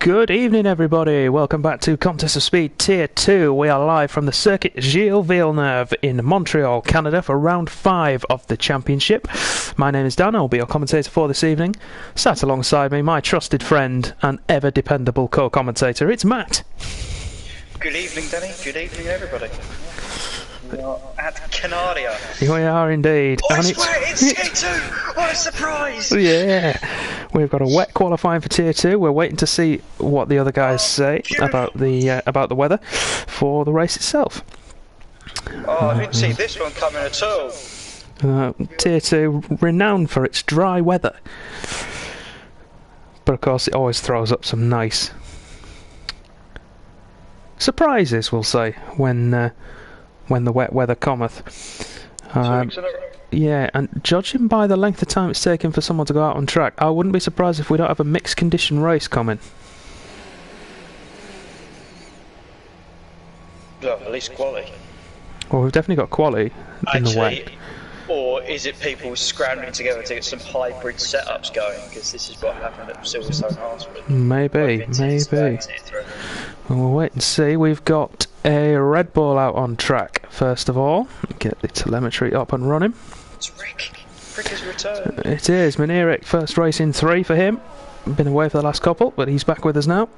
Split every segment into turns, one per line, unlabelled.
Good evening, everybody. Welcome back to Contest of Speed Tier 2. We are live from the circuit Gilles Villeneuve in Montreal, Canada for round 5 of the championship. My name is Dan. I'll be your commentator for this evening. Sat alongside me, my trusted friend and ever dependable co-commentator, it's Matt.
Good evening, Danny. Good evening, everybody. We are at Canaria.
We are indeed.
Oh,
and
it's Tier 2! What a surprise!
Yeah, we've got a wet qualifying for Tier 2. We're waiting to see what the other guys say about the weather for the race itself.
Oh, I didn't see this one coming at all.
Tier 2, renowned for its dry weather. But of course it always throws up some nice surprises, we'll say, when the wet weather cometh.
2 weeks in a row.
Yeah, and judging by the length of time it's taken for someone to go out on track, I wouldn't be surprised if we don't have a mixed condition race coming.
Well, at least quality.
Well, we've definitely got quality in the wet.
Or is it people scrambling together to get some hybrid setups going? Because this is what happened at Silverstone Hartswood.
Maybe. Well, we'll wait and see. We've got a Red Bull out on track, first of all. Get the telemetry up and running.
It's Rick. Rick has returned.
It is. Manieric, first race in 3 for him. Been away for the last couple, but he's back with us now.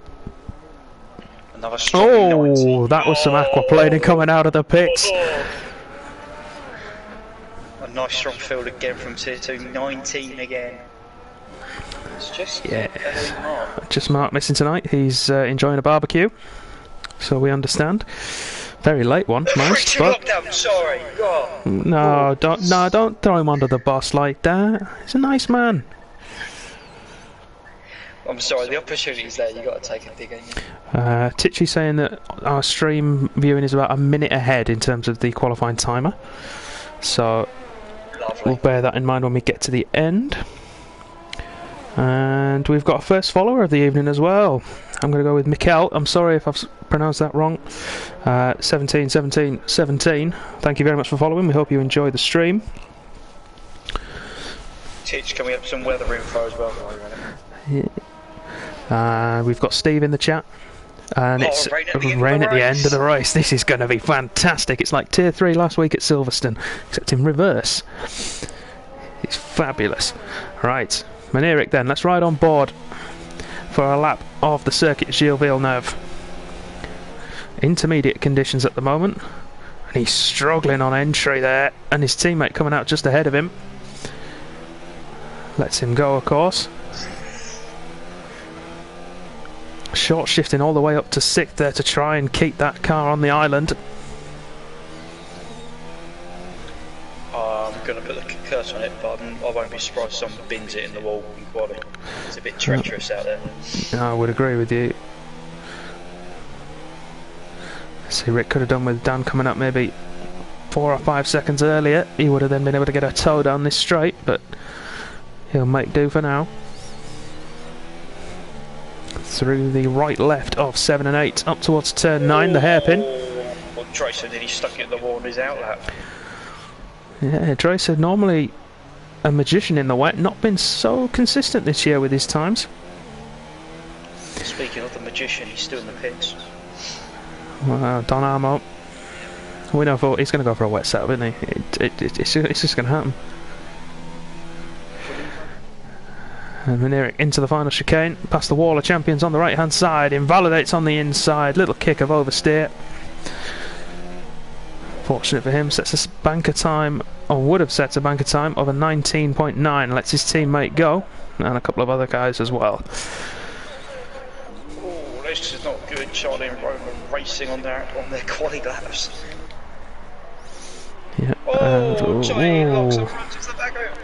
Another strong 90.
That was some aquaplaning coming out of the pits.
A nice strong field again from Tier 2, 19 again. It's just
Just Mark missing tonight. He's enjoying a barbecue, so we understand. Very late one, most. But
sorry. God.
No, don't throw him under the bus like that. He's a nice man.
I'm sorry, the opportunity's there. You got to take a dig, ain't you?
Titchy saying that our stream viewing is about a minute ahead in terms of the qualifying timer, so
Lovely.
we'll bear that in mind when we get to the end. And we've got a first follower of the evening as well. I'm going to go with Mikkel. I'm sorry if I've pronounced that wrong. 17. Thank you very much for following. We hope you enjoy the stream.
Titch, can we have some weather info as well?
We've got Steve in the chat. And it's rain at the end of the race. This is going to be fantastic. It's like Tier 3 last week at Silverstone, except in reverse. It's fabulous. Right, Manieric then, let's ride on board for a lap of the circuit Gilles Villeneuve. Intermediate conditions at the moment, and he's struggling on entry there, and his teammate coming out just ahead of him. Lets him go, of course. Short shifting all the way up to 6th there to try and keep that car on the island.
I'm going to put the curse on it, but I won't be surprised if someone bins it in the wall in quali. It's a bit treacherous out there.
I would agree with you. See, Rick could have done with Dan coming up maybe 4 or 5 seconds earlier. He would have then been able to get a toe down this straight, but he'll make do for now. Through the right left of 7 and 8 up towards turn 9, the hairpin.
Well, Tracer did, he stuck it at the wall in his outlap.
Yeah, Tracer, normally a magician in the wet, not been so consistent this year with his times.
Speaking of the magician, he's still in the pits.
Don Armo, we know he's going to go for a wet setup, isn't he? It's just going to happen. And Manieric into the final chicane, past the wall of champions on the right hand side, invalidates on the inside, little kick of oversteer. Fortunate for him, sets a banker time, or would have set a banker time of a 19.9, lets his teammate go, and a couple of other guys as well.
Oh, this is not good. Charlie and Roman racing on their quali laps.
Yeah,
Charlie locks and runs into the back out.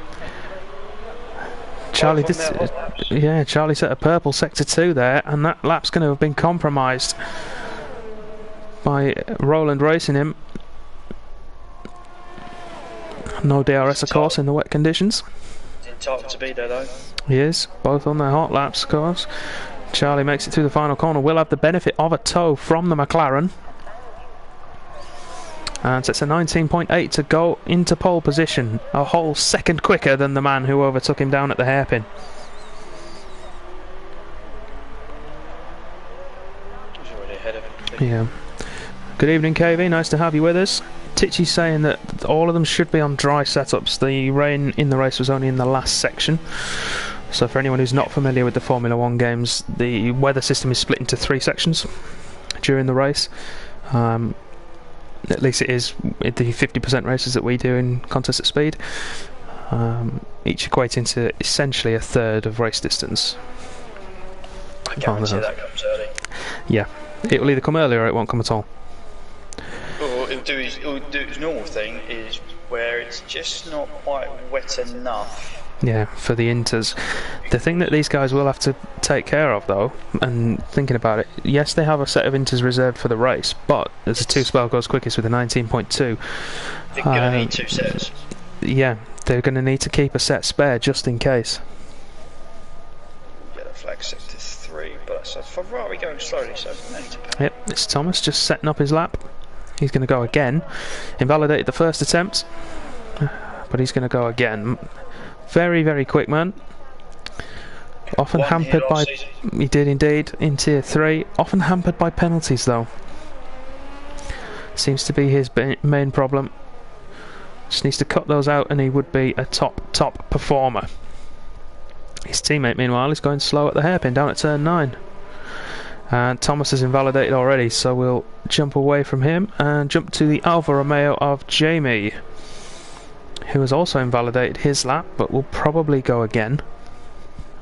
Charlie Charlie set a purple sector 2 there, and that lap's going to have been compromised by Roland racing him. No DRS, of course, in the wet conditions.
Entitled to be there, though.
He is, both on their hot laps, of course. Charlie makes it through the final corner, will have the benefit of a tow from the McLaren. And so it's a 19.8 to go into pole position, a whole second quicker than the man who overtook him down at the hairpin. Yeah. Good evening, KV. Nice to have you with us. Titchy's saying that all of them should be on dry setups. The rain in the race was only in the last section. So for anyone who's not familiar with the Formula 1 games, the weather system is split into 3 sections during the race. At least it is with the 50% races that we do in Contest at Speed. Each equating to essentially a third of race distance.
I guarantee that comes early.
Yeah. It will either come early or it won't come at all.
Or it'll do its normal thing, is where it's just not quite wet enough.
Yeah, for the inters. The thing that these guys will have to take care of, though, and thinking about it, yes, they have a set of inters reserved for the race, but as a 2-spell goes quickest with a 19.2.
They're going to need 2 sets.
Yeah, they're going to need to keep a set spare just in case.
Yeah, the flag set to 3, but that's a Ferrari going slowly, so no need to panic.
Yep, it's Thomas just setting up his lap. He's going to go again. Invalidated the first attempt, but he's going to go again. Very, very quick, man. Often hampered by... He did indeed, in Tier 3. Often hampered by penalties, though. Seems to be his main problem. Just needs to cut those out and he would be a top performer. His teammate, meanwhile, is going slow at the hairpin down at turn 9. And Thomas is invalidated already, so we'll jump away from him and jump to the Alfa Romeo of Jamie, who has also invalidated his lap, but will probably go again.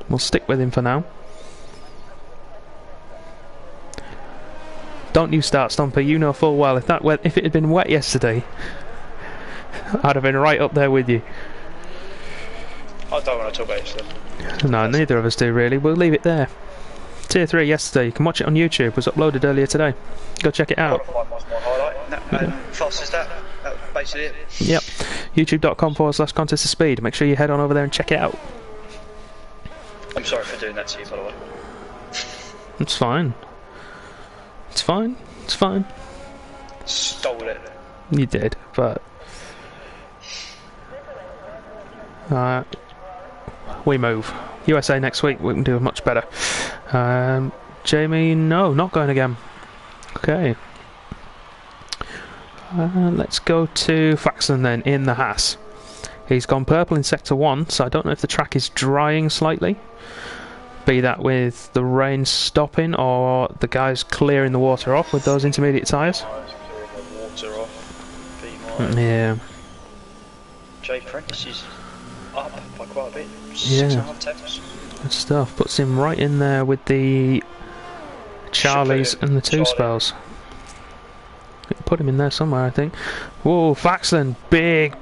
We'll stick with him for now. Don't you start, Stomper. You know full well if it had been wet yesterday, I'd have been right up there with you.
I don't want to talk about it, so.
No, neither of us do really. We'll leave it there. Tier 3 yesterday. You can watch it on YouTube. It was uploaded earlier today. Go check it out.
Fast as that. That was basically it.
Yep. YouTube.com/contest of speed. Make sure you head on over there and check it out.
I'm sorry for doing that to you, by the way.
It's fine. It's fine. It's fine.
Stole it.
You did, but we move. USA next week. We can do much better. Jamie, no, not going again. Okay. Let's go to Faxon then in the Haas. He's gone purple in sector 1, so I don't know if the track is drying slightly. Be that with the rain stopping or the guys clearing the water off with those intermediate tyres. Yeah.
Jay Prentice is up by quite a bit.
Yeah.
6.5 temps.
Good stuff. Puts him right in there with the Charlies and the 2-spells. Put him in there somewhere, I think. Whoa, Faxon, big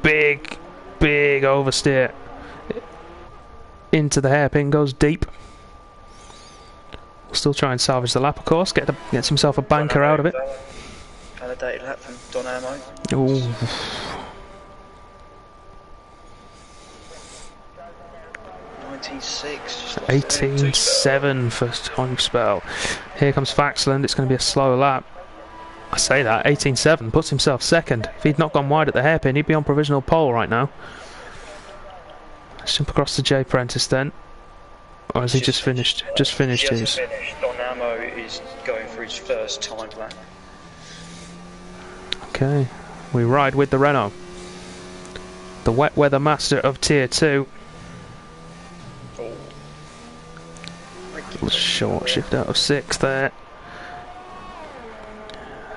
oversteer into the hairpin, goes deep. We'll still try and salvage the lap, of course. Gets himself a banker out of it.
Validated lap from Don Ammo.
Ooh. 18.7 for time spell. Here comes Faxland. It's going to be a slow lap. I say that, 18.7 puts himself second. If he'd not gone wide at the hairpin, he'd be on provisional pole right now. Let's jump across to Jay Prentice then. Or has he just finished? Just finished his.
Don Ammo is going for his first time lap.
Okay, we ride with the Renault. The wet weather master of Tier 2. Short shift out of 6 there.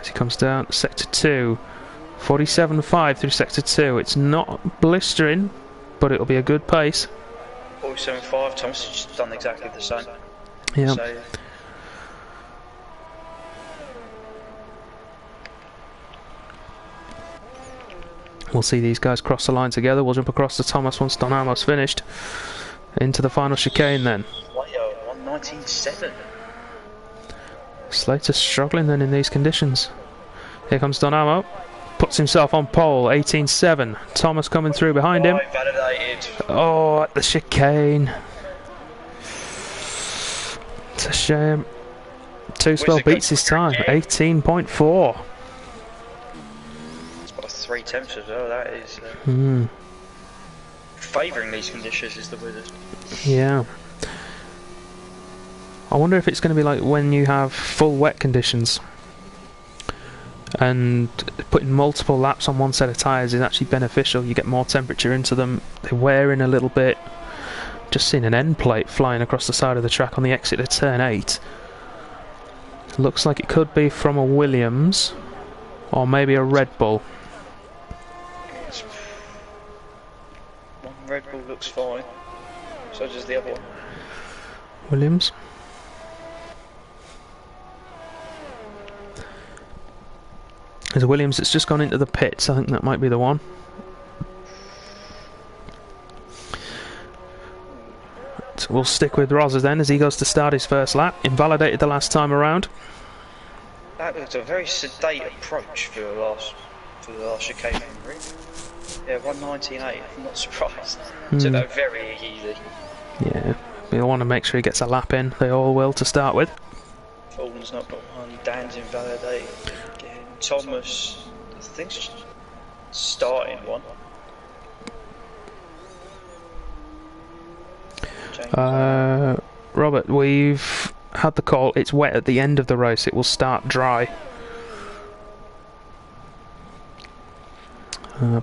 As he comes down, sector 2. 47.5 through sector 2. It's not blistering, but it'll be a good pace.
47.5, Thomas has just done exactly the same.
Yeah.
So,
we'll see these guys cross the line together. We'll jump across to Thomas once Don Amo's finished. Into the final chicane then.
119.7.
Slater's struggling then in these conditions. Here comes Don Amo. Puts himself on pole, 18.7. Thomas coming through behind him.
Validated.
Oh, at the chicane. It's a shame. 2-spell beats his time, 18.4.
It's about 3 temps as well, that is. Favouring these conditions is the wizard.
Yeah. I wonder if it's going to be like when you have full wet conditions. and putting multiple laps on one set of tyres is actually beneficial. You get more temperature into them, they wear in a little bit. Just seen an end plate flying across the side of the track on the exit of turn 8. Looks like it could be from a Williams or maybe a Red Bull.
One Red Bull looks fine, so does the other one.
Williams. There's a Williams that's just gone into the pits. I think that might be the one. So we'll stick with Rosser then as he goes to start his first lap. Invalidated the last time around.
That was a very sedate approach for the last chicane. Yeah, 119.8. I'm not surprised. Took that very easy.
Yeah, we want to make sure he gets a lap in. They all will to start with.
Fulton's not got one. Dan's invalidated. Again, Thomas, I think, starting one.
Robert, we've had the call. It's wet at the end of the race. It will start dry.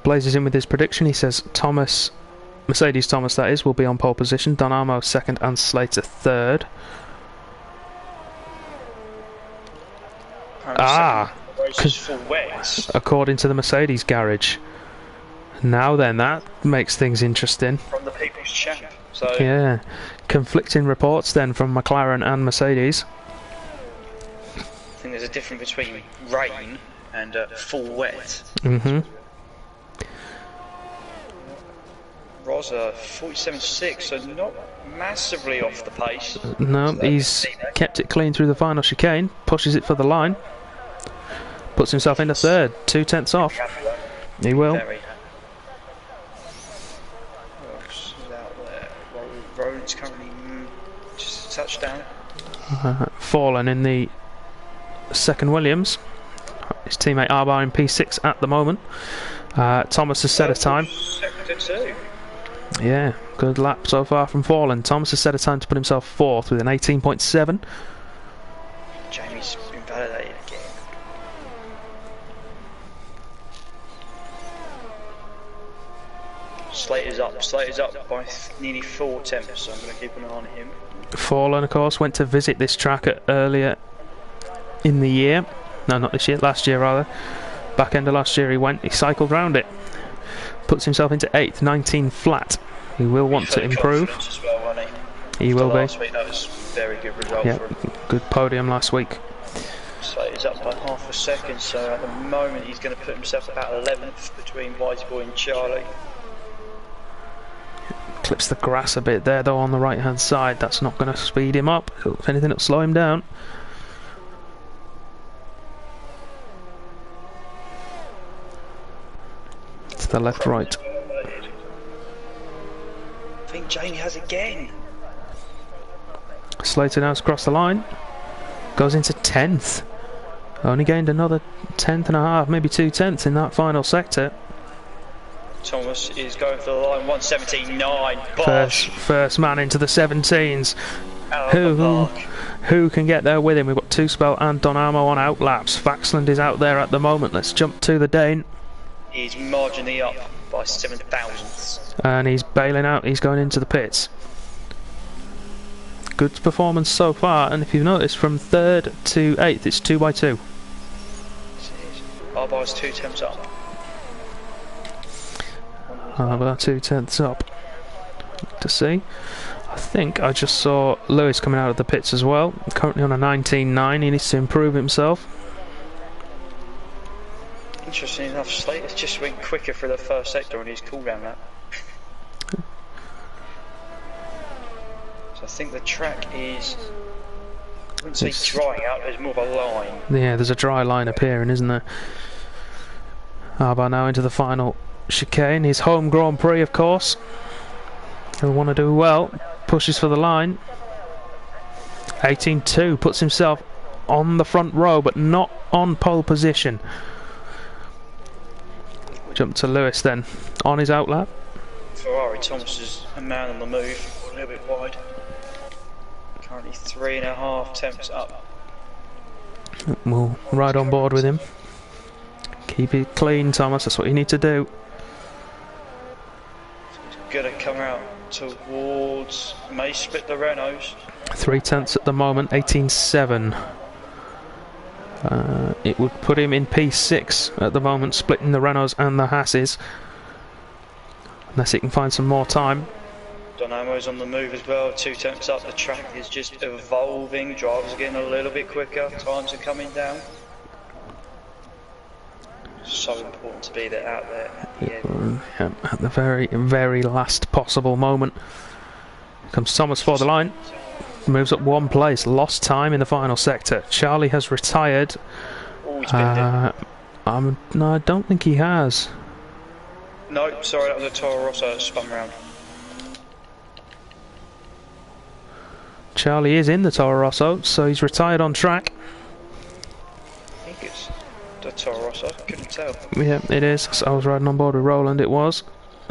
Blazes in with his prediction. He says Thomas, Mercedes Thomas that is, will be on pole position. Donamo second and Slater third. According to the Mercedes garage. Now then, that makes things interesting.
From the People's Champ. So
yeah, conflicting reports then from McLaren and Mercedes.
I think there's a difference between rain and full wet. Rosser 47.6, so not massively off the pace.
No, so he's kept it clean through the final chicane, pushes it for the line, puts himself into third, 2/10 off. He will.
Road's currently just a touchdown.
Fallen in the second Williams. His teammate Arbar in P6 at the moment. Thomas has set a time. Yeah, good lap so far from Fallen. Thomas has set a time to put himself fourth with an 18.7.
Jamie's invalidated again. Slater's up by nearly 4 tenths, so I'm going to keep an eye on him.
Fallen, of course, went to visit this track earlier in the year. No, not this year, last year rather. Back end of last year he cycled round it. Puts himself into 8th, 19 flat. He will want to improve.
As well, won't he?
He will be.
Last week that was a very good result for him.
Good podium last week.
Slater's up by half a second, so at the moment he's going to put himself about 11th between Whitey Boy and Charlie.
Clips the grass a bit there though on the right hand side. That's not going to speed him up. If anything, it'll slow him down. To the left, right.
I think Jamie has again.
Slater now's across the line. Goes into 10th. Only gained another 10th and a half, maybe 2/10 in that final sector.
Thomas is going for the line, 1:17.9.
First man into the 17s. Who can get there with him? We've got Two-Spell and Donamo on out laps. Faxland is out there at the moment. Let's jump to the Dane.
He's marginally up by 7 thousandths.
And he's bailing out. He's going into the pits. Good performance so far. And if you've noticed, from 3rd to 8th, it's 2 by 2.
Arbar's 2 tenths up.
Arbar 2/10 up. To see. I think I just saw Lewis coming out of the pits as well. Currently on a 19.9. He needs to improve himself.
Interesting enough, Slater's just went quicker for the first sector on his cooldown lap. So I think the track is, I wouldn't say drying out, there's more of a line.
Yeah, there's a dry line appearing, isn't there? Arbar now into the final chicane, his home Grand Prix of course. He'll want to do well, pushes for the line. 18.2, puts himself on the front row but not on pole position. Jump to Lewis then, on his outlap.
Ferrari Thomas is a man on the move, a little bit wide. Currently 3.5 temps up.
We'll ride on board with him. Keep it clean, Thomas. That's what you need to do.
He's gonna come out towards. May split the Renaults.
3/10 at the moment. 18.7. It would put him in P6 at the moment, splitting the Renaults and the Hasses. Unless he can find some more time.
Dynamo's on the move as well. 2 temps up. The track is just evolving. Drivers are getting a little bit quicker. Times are coming down. So important to be there out there at the end.
Yeah, at the very, very last possible moment. Comes Thomas for the line. Moves up 1 place. Lost time in the final sector. Charlie has retired.
Oh, he's been
no, I don't think he has.
No, sorry, that was a Toro Rosso that spun round.
Charlie is in the Toro Rosso, so he's retired on track.
I think it's the Toro Rosso, couldn't tell.
Yeah, it is. So I was riding on board with Roland, it was.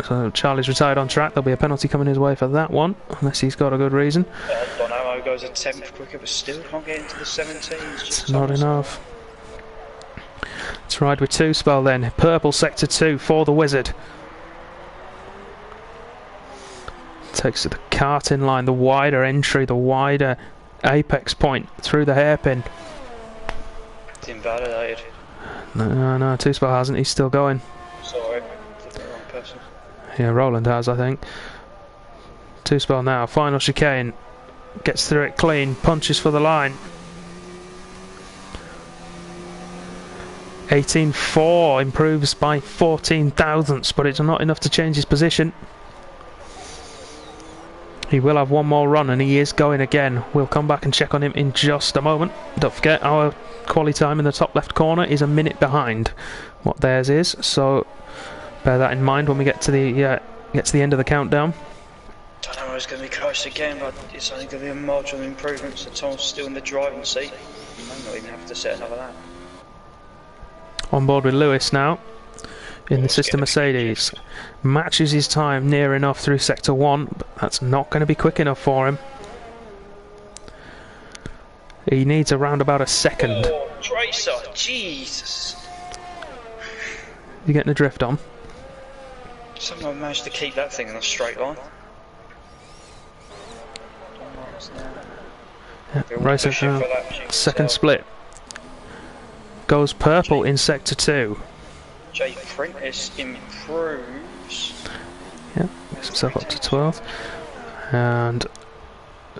So Charlie's retired on track. There'll be a penalty coming his way for that one, unless he's got a good reason.
Dynamo goes a 10th quicker, but still can't get into the 17s.
It's not enough. Let's ride with 2 spell then. Purple sector 2 for the Wizard. Takes to the karting line, the wider entry, the wider apex point through the hairpin.
It's invalidated.
No, 2 spell hasn't. He's still going.
Sorry, the wrong person.
Yeah, Roland has, I think. 2 spell now. Final chicane. Gets through it clean. Punches for the line. 18.4 improves by 14 thousandths, but it's not enough to change his position. He will have one more run and he is going again. We'll come back and check on him in just a moment. Don't forget, our quality time in the top left corner is a minute behind what theirs is, so bear that in mind when we get to the end of the countdown.
Dynamo's going to be close again, but it's only going to be a marginal improvement, so Tom's still in the driving seat. He may not even have to set another lap.
On board with Lewis now in the sister Mercedes. Matches his time near enough through sector 1, but that's not going to be quick enough for him. He needs around about a second.
Oh, Tracer, Jesus!
You getting the drift on?
Somehow managed to keep that thing in a straight line.
Yeah, racer second split. Goes purple in sector 2.
Jay Prentice improves.
Yeah, makes himself up to 12th. And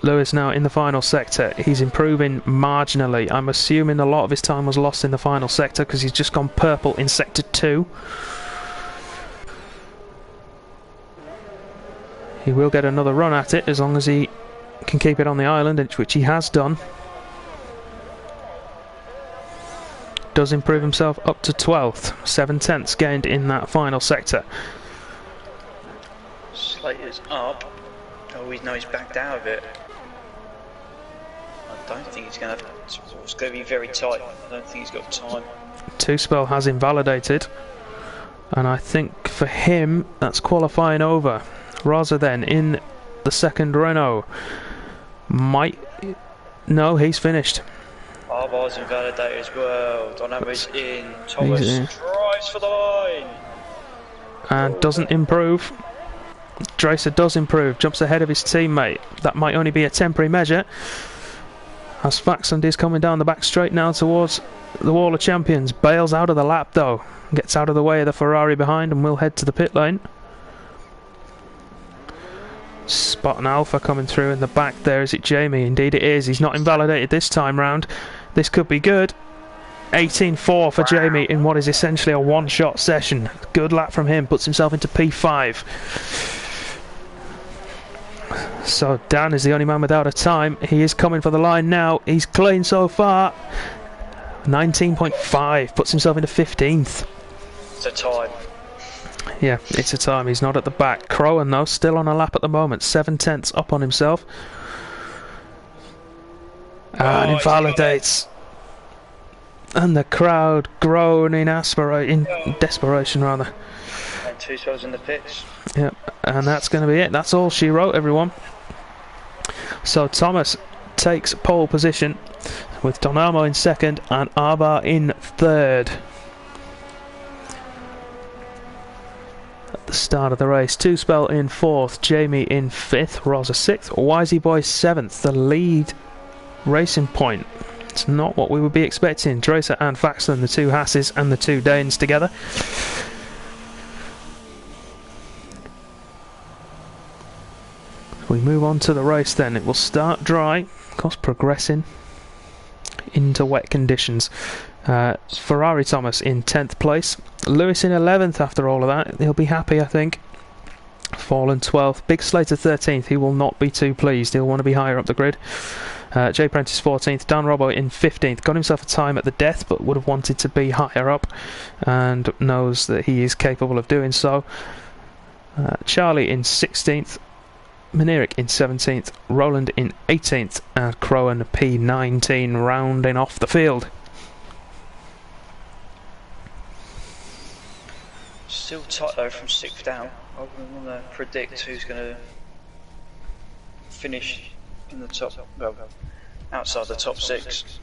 Lewis now in the final sector. He's improving marginally. I'm assuming a lot of his time was lost in the final sector because he's just gone purple in sector 2. He will get another run at it as long as he can keep it on the island, which he has done. Does improve himself up to 12th. 7/10 gained in that final sector.
Slater's up. Oh, he's backed out of it. I don't think he's going to... It's going to be very tight. I don't think he's got time.
2 spell has invalidated. And I think for him, that's qualifying over. Raza then in the second Renault. No, he's finished.
Arbar's invalidated as well. Dynamo's in. Thomas drives for the line.
And doesn't improve. Dracer does improve. Jumps ahead of his teammate. That might only be a temporary measure. As Faxand is coming down the back straight now towards the Wall of Champions. Bails out of the lap though. Gets out of the way of the Ferrari behind and will head to the pit lane. Spot an Alpha coming through in the back there. Is it Jamie? Indeed it is. He's not invalidated this time round. This could be good. 18.4 for Jamie in what is essentially a one-shot session. Good lap from him. Puts himself into P5. So Dan is the only man without a time. He is coming for the line now. He's clean so far. 19.5. Puts himself into 15th.
It's a time.
Yeah, it's a time. He's not at the back. Crowan, though, still on a lap at the moment. 7/10 up on himself. And invalidates. And the crowd groan in desperation, rather.
And 2 spells in the pits.
Yep, and that's going to be it. That's all she wrote, everyone. So Thomas takes pole position with Donamo in second and Arbar in third. at the start of the race. Two Spell in 4th, Jamie in 5th, Rosa 6th, Wisey Boy 7th. The lead racing point. It's not what we would be expecting. Dracer and Faxland, the two Hasses and the two Danes together. We move on to the race then. It will start dry, of course progressing into wet conditions. Ferrari Thomas in 10th place. Lewis in 11th after all of that. He'll be happy, I think. Fallen 12th. Big Slater 13th. He will not be too pleased. He'll want to be higher up the grid. Jay Prentice 14th. Dan Robbo in 15th. Got himself a time at the death, but would have wanted to be higher up and knows that he is capable of doing so. Charlie in 16th. Maneric in 17th, Roland in 18th, and Crowan P19 rounding off the field.
Still tight though from 6th down. I wouldn't want to predict who's going to finish in the top, well, outside the top 6.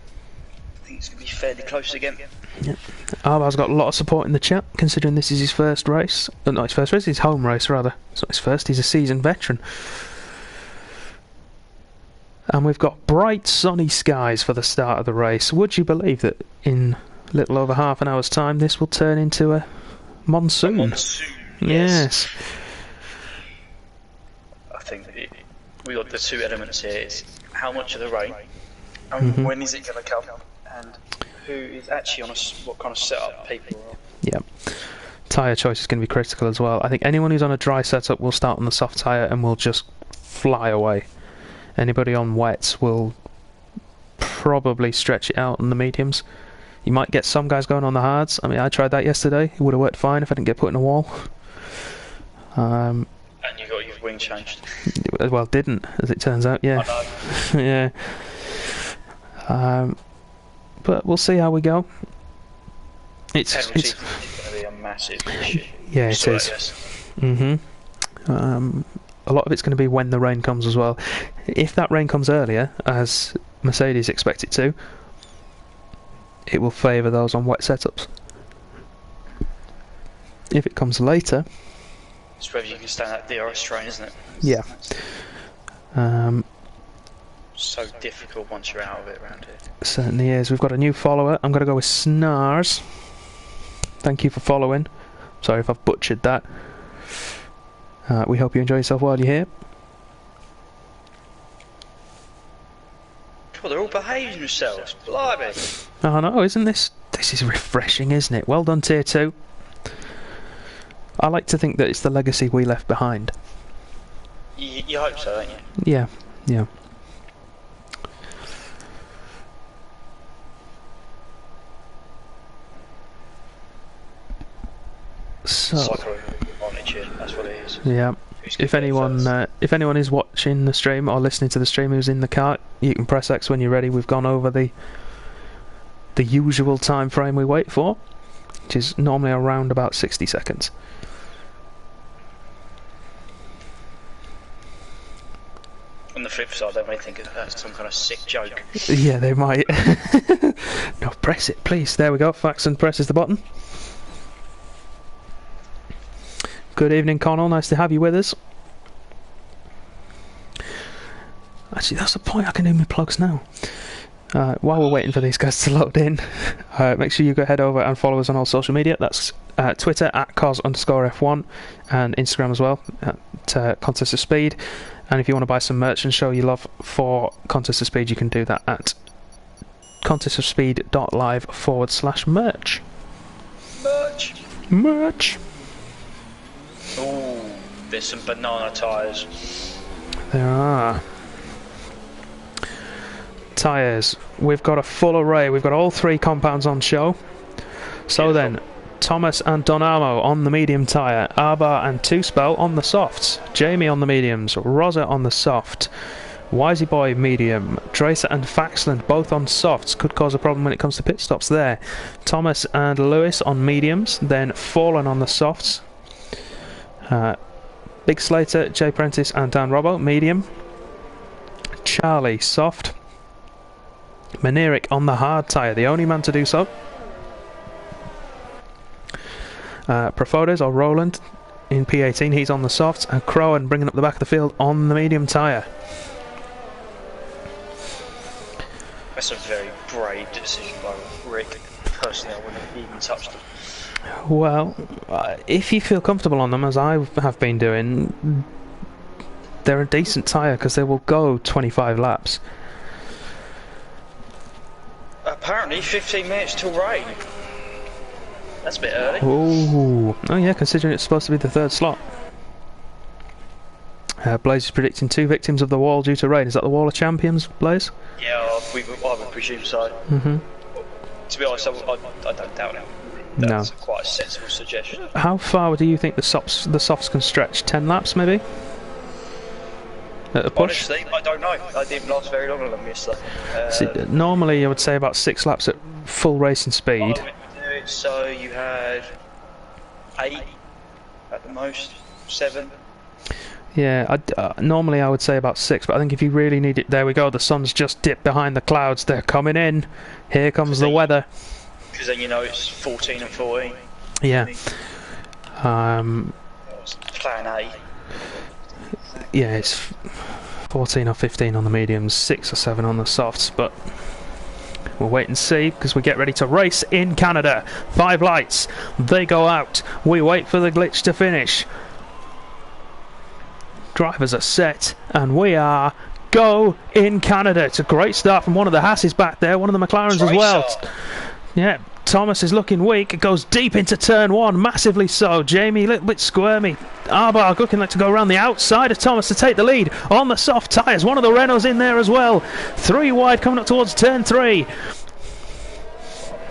I think it's going to be fairly close again.
Yep. Arbar's got a lot of support in the chat, considering this is his first race. Not his first race, his home race rather. It's not his first, he's a seasoned veteran. And we've got bright sunny skies for the start of the race. Would you believe that in a little over half an hour's time this will turn into a monsoon?
A monsoon,
yes.
I think we got the two elements here. It's how much of the rain, and when is it going to come, and who is actually on what kind of setup people are.
Yeah. Tyre choice is going to be critical as well. I think anyone who's on a dry setup will start on the soft tyre and will just fly away. Anybody on wets will probably stretch it out on the mediums. You might get some guys going on the hards. I mean, I tried that yesterday. It would have worked fine if I didn't get put in a wall.
And you got your wing changed.
Well, didn't, as it turns out, yeah.
I
know. Yeah. But we'll see how we go. It's
going to be a massive issue.
Yeah, it is. A lot of it's going to be when the rain comes as well. If that rain comes earlier, as Mercedes expect it to, it will favour those on wet setups. If it comes later...
It's whether you can stand that DRS train, isn't it?
Yeah.
So difficult once you're out of it around here.
It certainly is. We've got a new follower. I'm going to go with Snars. Thank you for following. Sorry if I've butchered that. We hope you enjoy yourself while you're here.
God, they're all behaving themselves. Blimey.
I know, isn't this? This is refreshing, isn't it? Well done, Tier 2. I like to think that it's the legacy we left behind.
You hope so, don't you?
Yeah, yeah. So,
that's what it is.
Yeah. If anyone is watching the stream or listening to the stream who's in the car, you can press X when you're ready. We've gone over the usual time frame we wait for, which is normally around about 60 seconds.
On the flip side, they may think that's some kind of sick joke.
Yeah, they might. No, press it, please. There we go. Faxon presses the button. Good evening, Connell. Nice to have you with us. Actually, that's the point. I can do my plugs now. While we're waiting for these guys to load in, make sure you go head over and follow us on all social media. That's Twitter at cos_F1 and Instagram as well at Contest of Speed. And if you want to buy some merch and show your love for Contest of Speed, you can do that at contestofspeed.live/merch. Merch.
Oh, there's some banana tyres.
There are. Tyres. We've got a full array. We've got all three compounds on show. So Beautiful. Then, Thomas and Donamo on the medium tyre. Arbar and Two Spell on the softs. Jamie on the mediums. Rosa on the soft. Wisey Boy medium. Tracer and Faxland both on softs. Could cause a problem when it comes to pit stops there. Thomas and Lewis on mediums. Then Fallen on the softs. Big Slater, Jay Prentice and Dan Robbo, medium. Charlie, soft. Maneric on the hard tyre, the only man to do so. Profodes or Roland in P18. He's on the softs, and Crowan bringing up the back of the field on the medium tyre.
That's a very brave decision by Rick. Personally, I wouldn't have even touched them.
Well, if you feel comfortable on them, as I have been doing, they're a decent tyre because they will go 25 laps.
Apparently 15 minutes till rain. That's a bit early.
Ooh. Oh yeah, considering it's supposed to be the third slot. Blaze is predicting 2 victims of the wall due to rain. Is that the Wall of Champions, Blaze?
Yeah, I would presume so. To be honest, I don't doubt it. That's quite a sensible suggestion.
How far do you think the softs can stretch? 10 laps maybe? At a push?
Honestly, I don't know. I didn't last very long on them yesterday.
Normally I would say about 6 laps at full racing speed.
So you had 8 at the most, 7.
Yeah, normally I would say about 6, but I think if you really need it... There we go, the sun's just dipped behind the clouds. They're coming in. Here comes the weather. Because
then you know it's 14 and 14.
Yeah.
Plan A.
Yeah, it's 14 or 15 on the mediums, 6 or 7 on the softs, but we'll wait and see because we get ready to race in Canada. 5 lights, they go out. We wait for the glitch to finish. Drivers are set, and we are go in Canada. It's a great start from one of the Hasses back there, one of the McLarens as well. Yeah, Thomas is looking weak. It goes deep into turn 1, massively so. Jamie a little bit squirmy. Arbach looking like to go around the outside of Thomas to take the lead on the soft tyres. One of the Renaults in there as well. 3 wide coming up towards turn 3.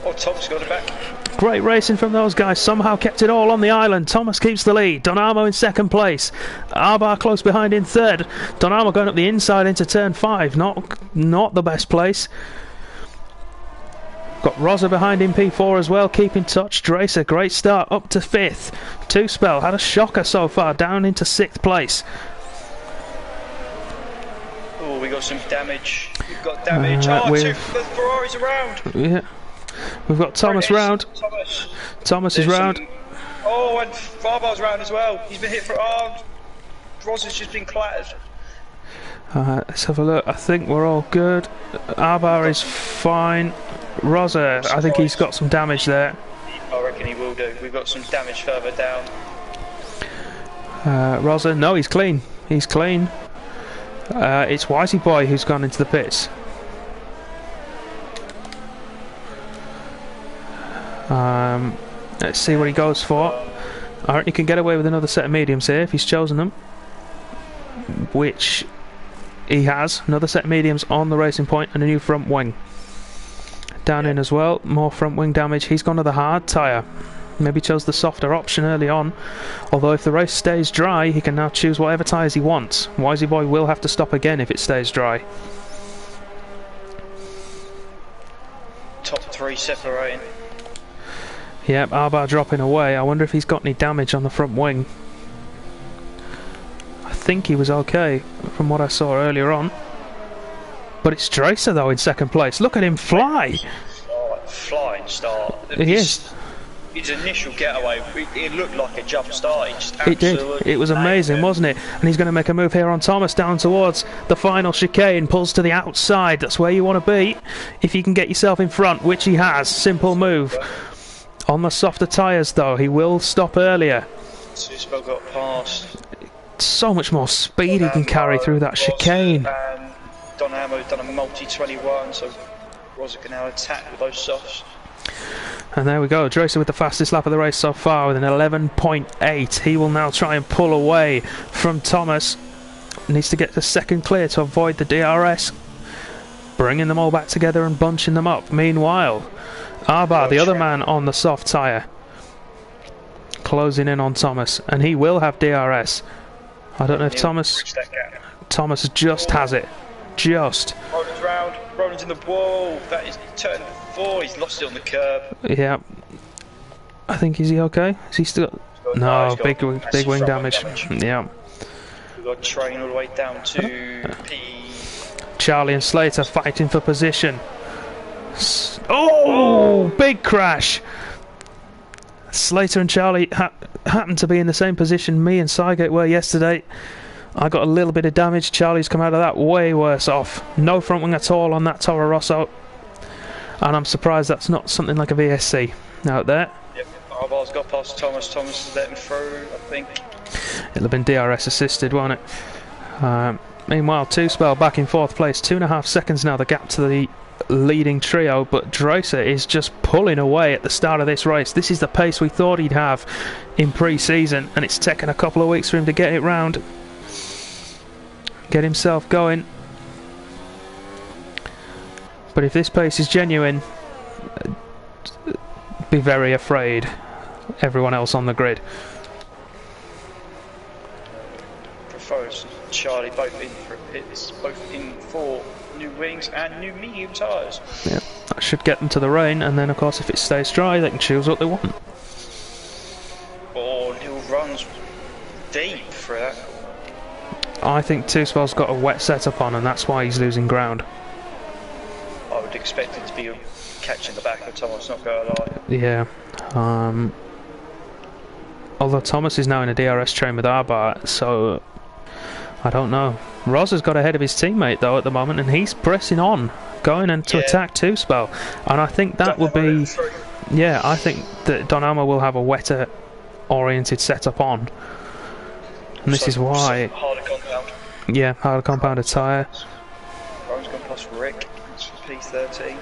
Oh, Thomas got it back.
Great racing from those guys. Somehow kept it all on the island. Thomas keeps the lead. Donamo in second place. Arbar close behind in third. Donamo going up the inside into turn 5. Not the best place. Got Rosa behind in P4 as well, keeping touch. Dracer, great start, up to 5th. Two Spell had a shocker so far, down into 6th place.
Oh, we got some damage. We've got damage. The Ferrari's around.
Yeah. We've got Thomas round. Thomas is round.
Oh, and Farbar's round as well. He's been hit for arms. Rosa's just been clattered.
Let's have a look. I think we're all good. Arbar is fine. Rosa, I think he's got some damage there.
I reckon he will do. We've got some damage further down.
Rosa, no, he's clean. He's clean. It's Whitey Boy who's gone into the pits. Let's see what he goes for. I reckon he can get away with another set of mediums here if he's chosen them. Which he has. Another set of mediums on the racing point and a new front wing. Down in as well, more front wing damage. He's gone to the hard tyre. Maybe chose the softer option early on. Although if the race stays dry, he can now choose whatever tyres he wants. Wisey Boy will have to stop again if it stays dry.
Top 3 separating.
Yep, Arbar dropping away. I wonder if he's got any damage on the front wing. I think he was okay from what I saw earlier on. But it's Dracer though in second place. Look at him fly!
Flying start.
He is.
His initial getaway, it looked like a jump start.
It did. It was amazing, wasn't it? And he's going to make a move here on Thomas down towards the final chicane. Pulls to the outside. That's where you want to be. If you can get yourself in front, which he has. Simple move. On the softer tyres though, he will stop earlier.
Suspo got past.
So much more speed he can carry through that chicane.
Donamo done a multi-21, so Rosa can now attack with those softs.
And there we go, Dracer with the fastest lap of the race so far with an 11.8. He will now try and pull away from Thomas. Needs to get the second clear to avoid the DRS. Bringing them all back together and bunching them up. Meanwhile, Arbar, the other man on the soft tyre, closing in on Thomas, and he will have DRS. I don't know if Thomas just has it. Just.
Roland's round. Roland's in the wall. That is turn 4. He's lost it on the curb.
Yeah. I think, is he okay? Is he still? No, big wing damage. Yeah.
We've got train all the way down to P.
Charlie and Slater fighting for position. Oh, big crash. Slater and Charlie happened to be in the same position me and Sygate were yesterday. I got a little bit of damage. Charlie's come out of that way worse off. No front wing at all on that Toro Rosso. And I'm surprised that's not something like a VSC out there.
Yep, Arbar's got past Thomas. Thomas let him through, I think.
It'll have been DRS assisted, won't it? Meanwhile, Two Spell back in 4th place. 2.5 seconds now, the gap to the leading trio, but Dracer is just pulling away at the start of this race. This is the pace we thought he'd have in pre-season, and it's taken a couple of weeks for him to get it round, get himself going. But if this pace is genuine, be very afraid everyone else on the grid.
Prefers Charlie both in for pits, both in for new wings and new medium tyres.
Yeah, that should get them to the rain, and then of course if it stays dry they can choose what they want.
Or he'll runs deep for that.
I think Two Spell's got a wet setup on, and that's why he's losing ground.
I would expect it to be catching the back of Thomas, not going to lie.
Yeah. Although Thomas is now in a DRS train with Arbar, so I don't know. Roz has got ahead of his teammate though at the moment, and he's pressing on, going in to attack Two Spell, and I think that will be. Yeah, I think that Donamo will have a wetter oriented setup on, and this is why.
Harder compound.
Yeah, harder compounded tyre.
Ryan's gone past Rick. It's P13.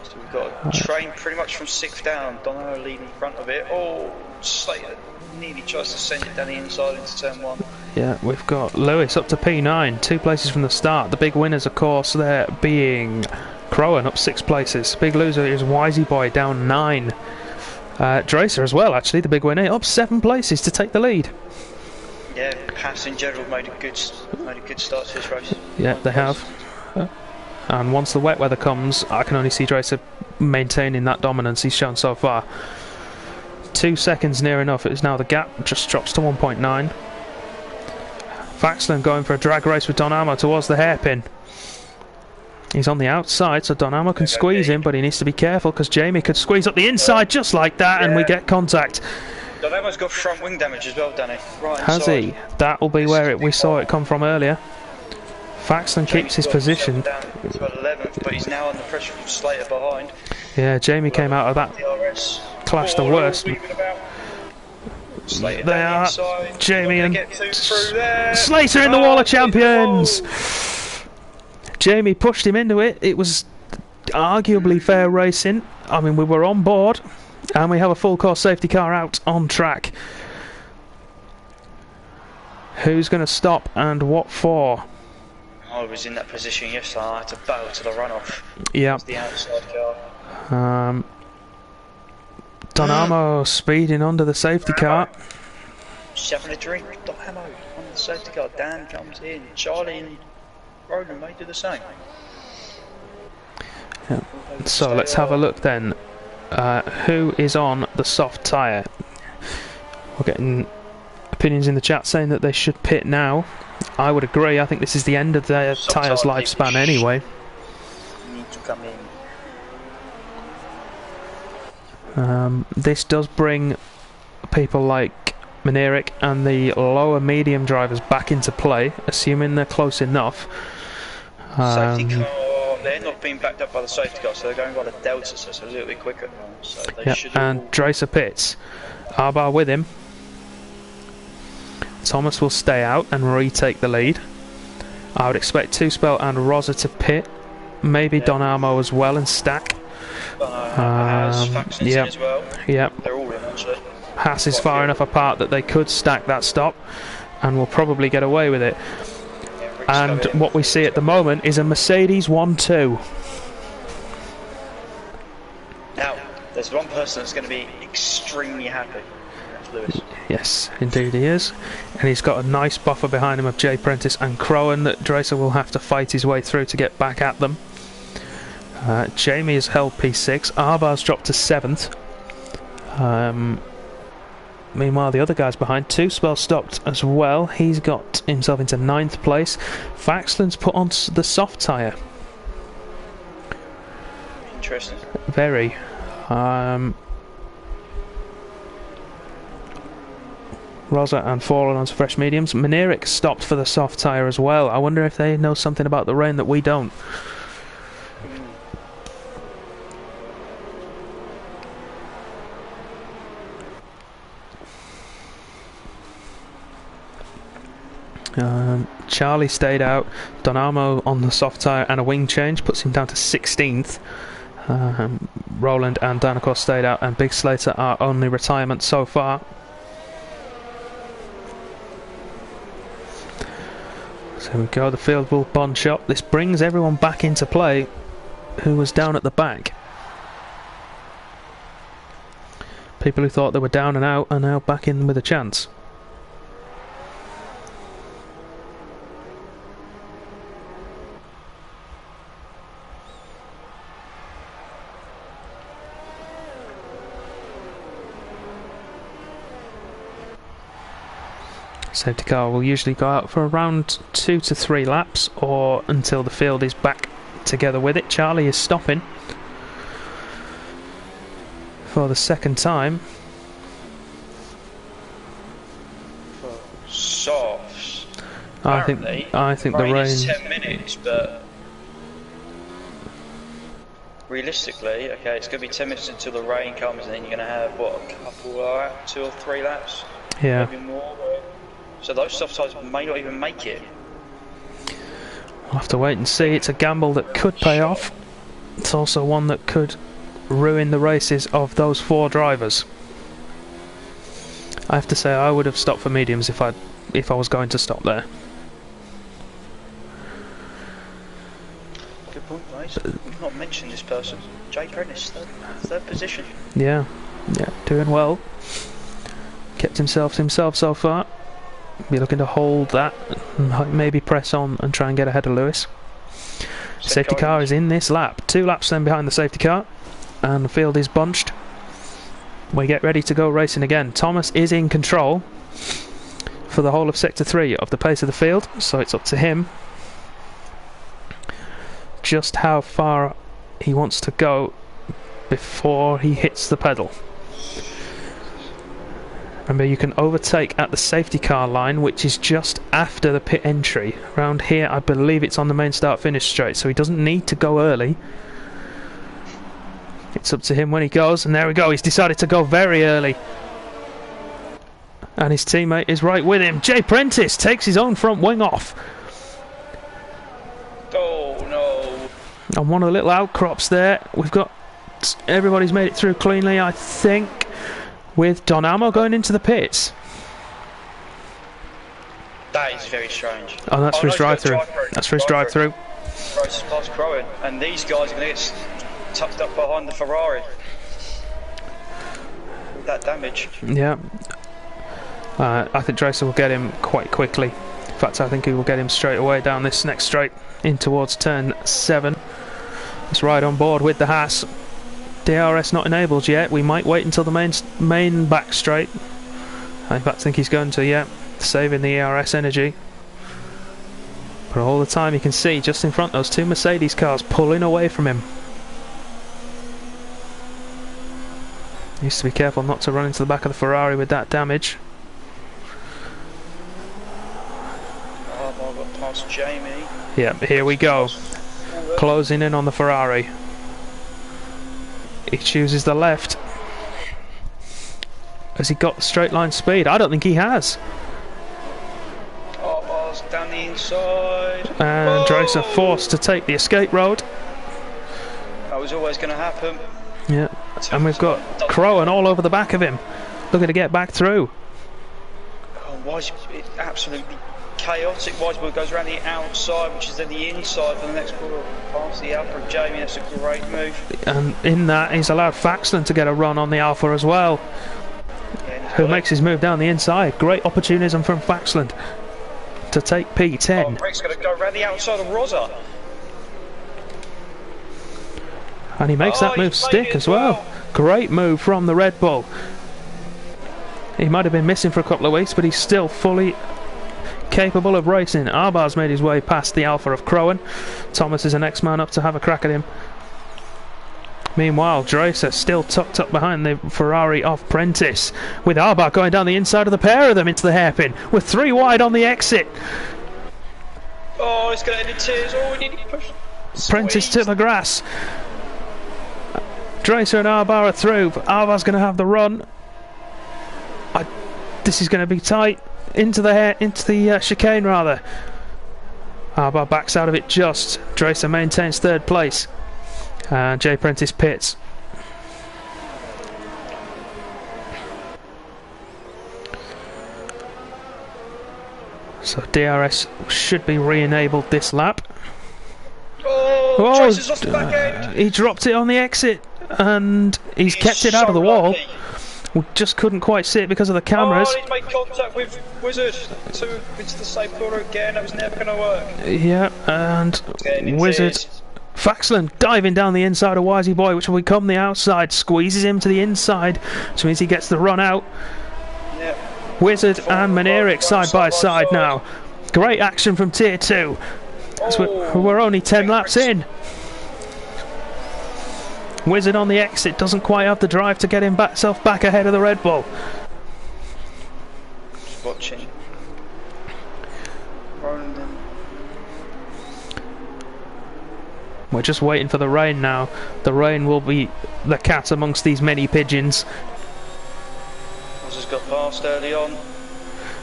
So we've got a train pretty much from 6th down. Donamo leading in front of it. Oh, Slater nearly tries to send it down the inside into turn 1.
Yeah, we've got Lewis up to P9, 2 places from the start. The big winners, of course, there being Crowan up 6 places. Big loser is Wisey Boy down 9. Dracer as well, actually, the big winner, up 7 places to take the lead.
Yeah, Pass in general made a good start to this race.
Yeah, they have. And once the wet weather comes, I can only see Dracer maintaining that dominance he's shown so far. 2 seconds near enough. It is now the gap just drops to 1.9. Faxland going for a drag race with Donamo towards the hairpin. He's on the outside, so Donamo can squeeze him, but he needs to be careful because Jamie could squeeze up the inside just like that, and we get contact.
Donamo's got front wing damage as well, Danny. Right
Has
inside.
he? That will be where we saw it come from earlier. Faxland keeps his position.
Down to 11th, but he's now under pressure from Slater behind.
Yeah, Jamie came out of that clash the worst.
Slater
They are
inside.
Jamie and
Slater
in the Wall of Champions. Jamie pushed him into it. It was arguably fair racing. I mean, we were on board, and we have a full course safety car out on track. Who's going to stop and what for?
I was in that position yesterday. I had to bow to the runoff.
Yeah.
The outside car.
Donamo speeding under the safety car.
Just having a drink. Donamo on the safety car. Dan comes in. Charlie and Rogan may do the same.
Yeah. So let's have a look then. Who is on the soft tyre? We're getting opinions in the chat saying that they should pit now. I would agree. I think this is the end of their tyre's lifespan anyway.
Need to come in.
This does bring people like Minerik and the lower medium drivers back into play, assuming they're close enough.
Safety car, they're not being backed up by the safety car, so they're going by the Delta, so it's a little bit quicker. So they should
and Dracer pits. Arbar with him. Thomas will stay out and retake the lead. I would expect Two Spell and Rosa to pit. Maybe Donamo as well and stack.
Yeah. As well.
Yep.
They're all in actually.
Haas is far enough apart that they could stack that stop and will probably get away with it. And what we see at the moment is a Mercedes 1-2.
Now, there's one person that's going to be extremely happy. That's Lewis.
Yes, indeed he is. And he's got a nice buffer behind him of Jay Prentice and Crowan that Dracer will have to fight his way through to get back at them. Jamie has held P6. Arbar's dropped to 7th. Meanwhile, the other guys behind. Two Spell stopped as well. He's got himself into 9th place. Faxland's put on the soft tyre.
Interesting.
Very. Rosa and fallen onto fresh mediums. Minerik stopped for the soft tyre as well. I wonder if they know something about the rain that we don't. Charlie stayed out. Donamo on the soft tyre and a wing change puts him down to 16th. Roland and Danacour stayed out, and Big Slater are only retirement so far. So here we go, the field will bond shot. This brings everyone back into play who was down at the back. People who thought they were down and out are now back in with a chance. Safety car will usually go out for around 2 to 3 laps, or until the field is back together with it. Charlie is stopping for the second time.
Softs.
I think the rain
is 10 minutes, but realistically, okay, it's going to be 10 minutes until the rain comes, and then you're going to have what, a couple, 2 or 3 laps,
yeah,
maybe more. So those soft tyres may not even make it.
We'll have to wait and see. It's a gamble that could pay off. It's also one that could ruin the races of those 4 drivers. I have to say, I would have stopped for mediums if I was going to stop there.
Good point, mate. We've not mentioned this person. Jay Prentice, third position.
Yeah, doing well. Kept himself so far. Be looking to hold that, and maybe press on and try and get ahead of Lewis. Safety car is in this lap. 2 laps then behind the safety car, and the field is bunched. We get ready to go racing again. Thomas is in control for the whole of Sector 3 of the pace of the field, so it's up to him just how far he wants to go before he hits the pedal. Remember, you can overtake at the safety car line, which is just after the pit entry. Around here, I believe it's on the main start-finish straight, so he doesn't need to go early. It's up to him when he goes, and there we go, he's decided to go very early. And his teammate is right with him. Jay Prentice takes his own front wing off.
Oh no.
On one of the little outcrops there, we've got... everybody's made it through cleanly, I think, with Donamo going into the pits.
That is very strange.
Oh, that's for his drive-through. That's for his drive-through.
Race past Crowan, and these guys are going to get tucked up behind the Ferrari with that damage.
Yeah. I think Dracer will get him quite quickly. In fact, I think he will get him straight away down this next straight in towards turn 7. Let's ride on board with the Haas. DRS not enabled yet. We might wait until the main back straight. I in fact think he's going to, yeah, saving the ERS energy. But all the time you can see just in front those 2 Mercedes cars pulling away from him. Needs to be careful not to run into the back of the Ferrari with that damage.
Oh, I've got past Jamie.
Yeah, here we go. Closing in on the Ferrari. He chooses the left. Has he got straight line speed? I don't think he has.
Oh, down the inside.
And Dracer forced to take the escape road.
That was always going to happen.
Yeah, and we've got Crowan all over the back of him, looking to get back through.
Oh, it's absolutely chaotic. Weisberg goes around the outside, which is then the inside for the next corner past the Alpha of Jamie. That's a great move. And
in that, he's allowed Faxland to get a run on the Alpha as well, who makes his move down the inside. Great opportunism from Faxland to take P10.
Oh, Rick's going to go around the outside of Rosa.
And he makes that move stick as well. Great move from the Red Bull. He might have been missing for a couple of weeks, but he's still fully capable of racing. Arbar's made his way past the Alpha of Crowan. Thomas is the next man up to have a crack at him. Meanwhile, Dracer still tucked up behind the Ferrari of Prentice, with Arbar going down the inside of the pair of them into the hairpin, with 3 wide on the exit.
Oh, it's going to end in tears. Oh, we need to push.
Prentice to the grass. Dracer and Arbar are through, but Arbar's going to have the run. This is going to be tight. Into the chicane, rather. Arbar backs out of it just. Dracer maintains 3rd place. And Jay Prentice pits. So DRS should be re-enabled this lap.
Oh, Tracer's lost the back end.
He dropped it on the exit and he's kept it out of the wall. We just couldn't quite see it because of the cameras.
Oh, he's made contact with Wizard. Into the same corner again. That was never going to work.
Yeah, and Wizard. Faxland diving down the inside of Wisey Boy, which will become the outside, squeezes him to the inside, which means he gets the run out.
Yep.
Wizard and Manerik side by side now. Great action from Tier 2. We're only 10 laps in. Wizard on the exit doesn't quite have the drive to get himself back ahead of the Red Bull.
Just watching.
We're just waiting for the rain now. The rain will be the cat amongst these many pigeons.
Just got past early on.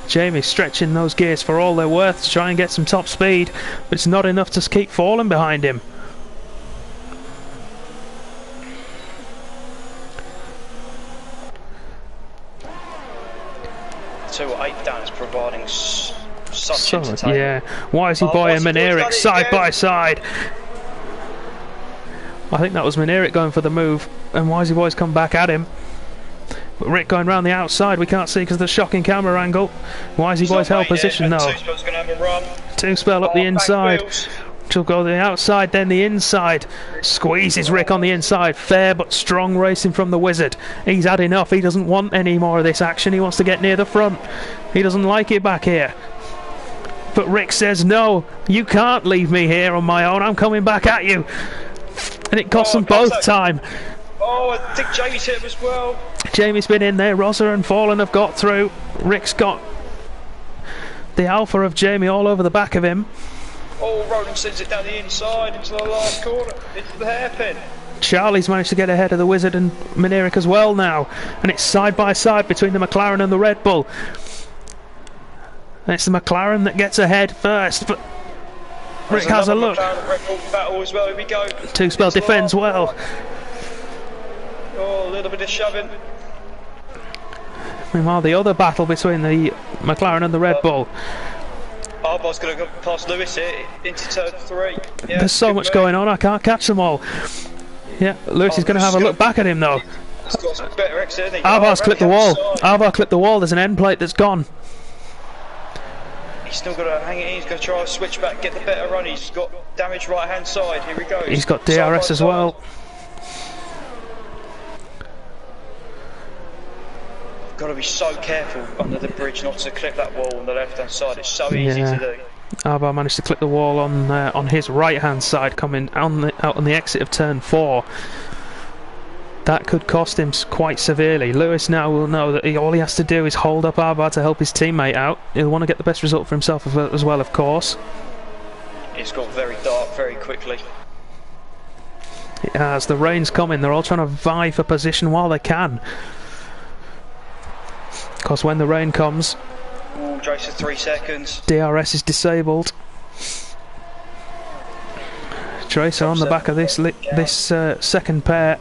Jamie's stretching those gears for all they're worth to try and get some top speed, but it's not enough to keep falling behind him.
So 8 down is providing such entertainment.
Yeah, Wisey Boy and Manerik side by side. I think that was Manerik going for the move, and Wisey Boy's come back at him. But Rick going round the outside, we can't see because of the shocking camera angle. Wisey Boy's held position though. Two spell up the inside. She'll go the outside, then the inside. Squeezes Rick on the inside. Fair but strong racing from the Wizard. He's had enough. He doesn't want any more of this action. He wants to get near the front. He doesn't like it back here. But Rick says, no, you can't leave me here on my own. I'm coming back at you. And it costs them both time.
Oh, I think Jamie's hit him as well.
Jamie's been in there. Rosa and Fallen have got through. Rick's got the alpha of Jamie all over the back of him.
Oh, Roland sends it down the inside into the last corner, into the hairpin.
Charlie's managed to get ahead of the Wizard and Manerik as well now. And it's side by side between the McLaren and the Red Bull. And it's the McLaren that gets ahead first, but Rick has a look.
Battle as well. Here we go.
Two spell defends well.
Oh, a little bit of shoving.
Meanwhile, the other battle between the McLaren and the Red Bull.
Arbar's going to go past Lewis here into turn 3. Yeah,
there's so much going on, I can't catch them all. Yeah, Lewis is going to have a look back at him though.
He's got some better exit, hasn't he?
Arbar's clipped the wall. Arbar clipped the wall. There's an end plate that's gone.
He's still got to hang it in. He's going to try to switch back, get the better run. He's got damaged right hand side. Here we go.
He's got DRS as well.
Got to be so careful under the bridge not to clip that wall on the left hand side. It's so easy to do.
Arbar managed to clip the wall on his right hand side coming out on the exit of turn 4. That could cost him quite severely. Lewis now will know that all he has to do is hold up Arbar to help his teammate out. He'll want to get the best result for himself as well, of course.
It's got very dark very quickly.
It has. The rain's coming. They're all trying to vie for position while they can. Because when the rain comes,
Dracer 3 seconds.
DRS is disabled. Dracer on the back of this second pair.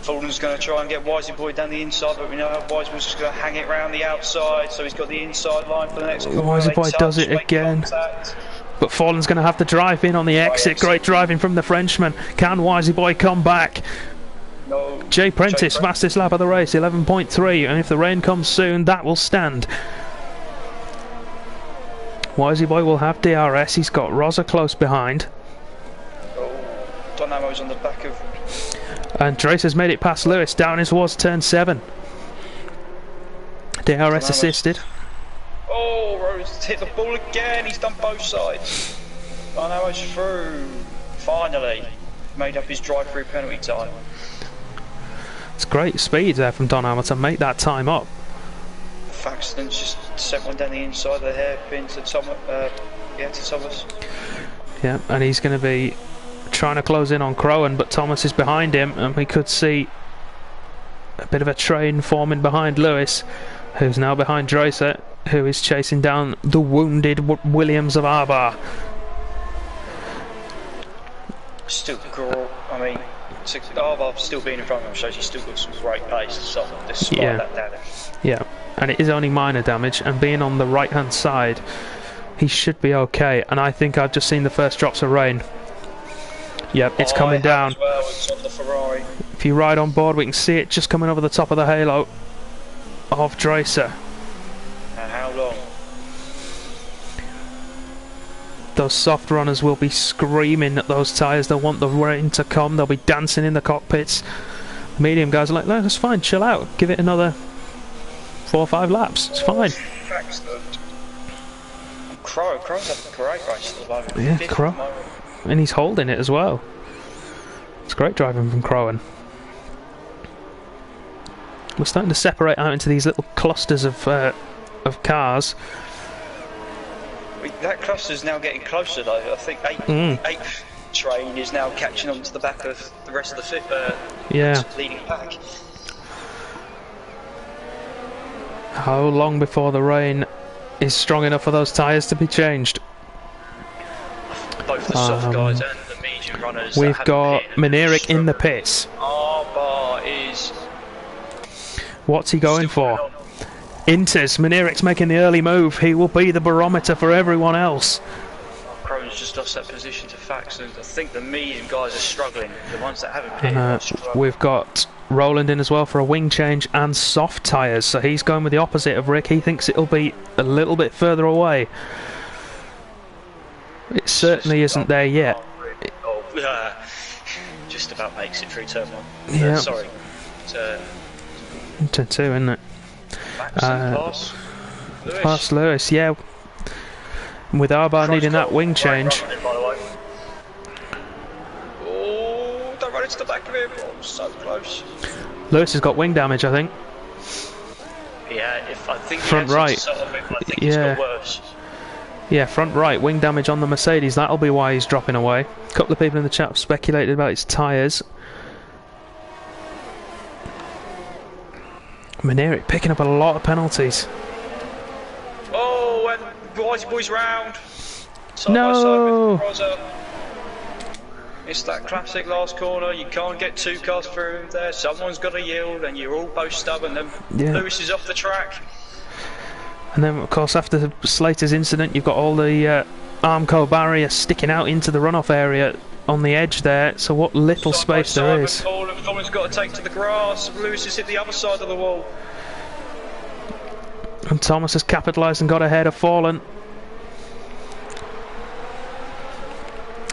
Fulton's going to try and get Wisey Boy down the inside, but we know how Wisey Boy's just going to hang it round the outside, so he's got the inside line for the next corner.
Wisey Boy does it again. But Fallen's going to have to drive in on the exit. Great driving from the Frenchman. Can Wisey Boy come back?
No.
Jay Prentice, fastest lap of the race, 11.3, and if the rain comes soon, that will stand. Wisey Boy will have DRS. He's got Rosa close behind.
Dynamo's on the back of...
And Dracer's made it past Lewis, down towards turn 7. DRS assisted.
Oh, Rose hit the ball again. He's done both sides. Dynamo's through. Finally. Made up his drive-through penalty time.
It's great speed there from Don Hamilton, make that time up.
Faxton's just sent one down the inside of the hairpin to Thomas. To Thomas.
Yeah, and he's going to be trying to close in on Crowan, but Thomas is behind him, and we could see a bit of a train forming behind Lewis, who's now behind Dreiser, who is chasing down the wounded Williams of Arbar.
Still, I mean, Arbar still being in front of him shows he's still got some great pace, so despite that damage.
Yeah, and it is only minor damage, and being on the right hand side, he should be okay. And I think I've just seen the first drops of rain. Yep, it's coming down.
As well. It's on the Ferrari.
If you ride on board, we can see it just coming over the top of the halo of Dreiser.
And how long?
Those soft runners will be screaming at those tyres. They'll want the rain to come. They'll be dancing in the cockpits. The medium guys are like, no, that's fine, chill out. Give it another 4 or 5 laps. It's fine.
Crow's having a great race at the moment.
Yeah, Crow. And he's holding it as well. It's great driving from Crowan. We're starting to separate out into these little clusters of cars.
That cluster's now getting closer though. I think 8th train is now catching on to the back of the rest of the leading pack.
How long before the rain is strong enough for those tyres to be changed?
Both the soft guys and the medium runners.
We've got Minerik in the pits.
Arbar is...
What's he going for? Inters. Minerik's making the early move. He will be the barometer for everyone else.
Crowan's just lost that position to Faxton. I think the medium guys are struggling. The ones that haven't pitted are struggling.
We've got Roland in as well for a wing change and soft tyres. So he's going with the opposite of Rick. He thinks it'll be a little bit further away. It certainly isn't there yet.
Just about makes it through turn 1.
Yeah.
Sorry.
Turn 2, isn't it? Past Lewis, yeah. With Arbar needing that wing change.
Oh, don't run into the back of him. Oh, so close.
Lewis has got wing damage, I think.
Yeah, I think
front right.
I think he's got worse.
Yeah, front right, wing damage on the Mercedes. That'll be why he's dropping away. A couple of people in the chat have speculated about his tyres. Minerik picking up a lot of penalties.
Oh, and boys round.
No!
It's that classic last corner. You can't get 2 cars through there. Someone's got to yield, and you're all both stubborn. And Lewis is off the track.
And then, of course, after Slater's incident, you've got all the Armco barrier sticking out into the runoff area on the edge there. So what little space there is.
Coleman's got to take to the grass. Lewis has hit the other side of the wall.
And Thomas has capitalised and got ahead of Fallen.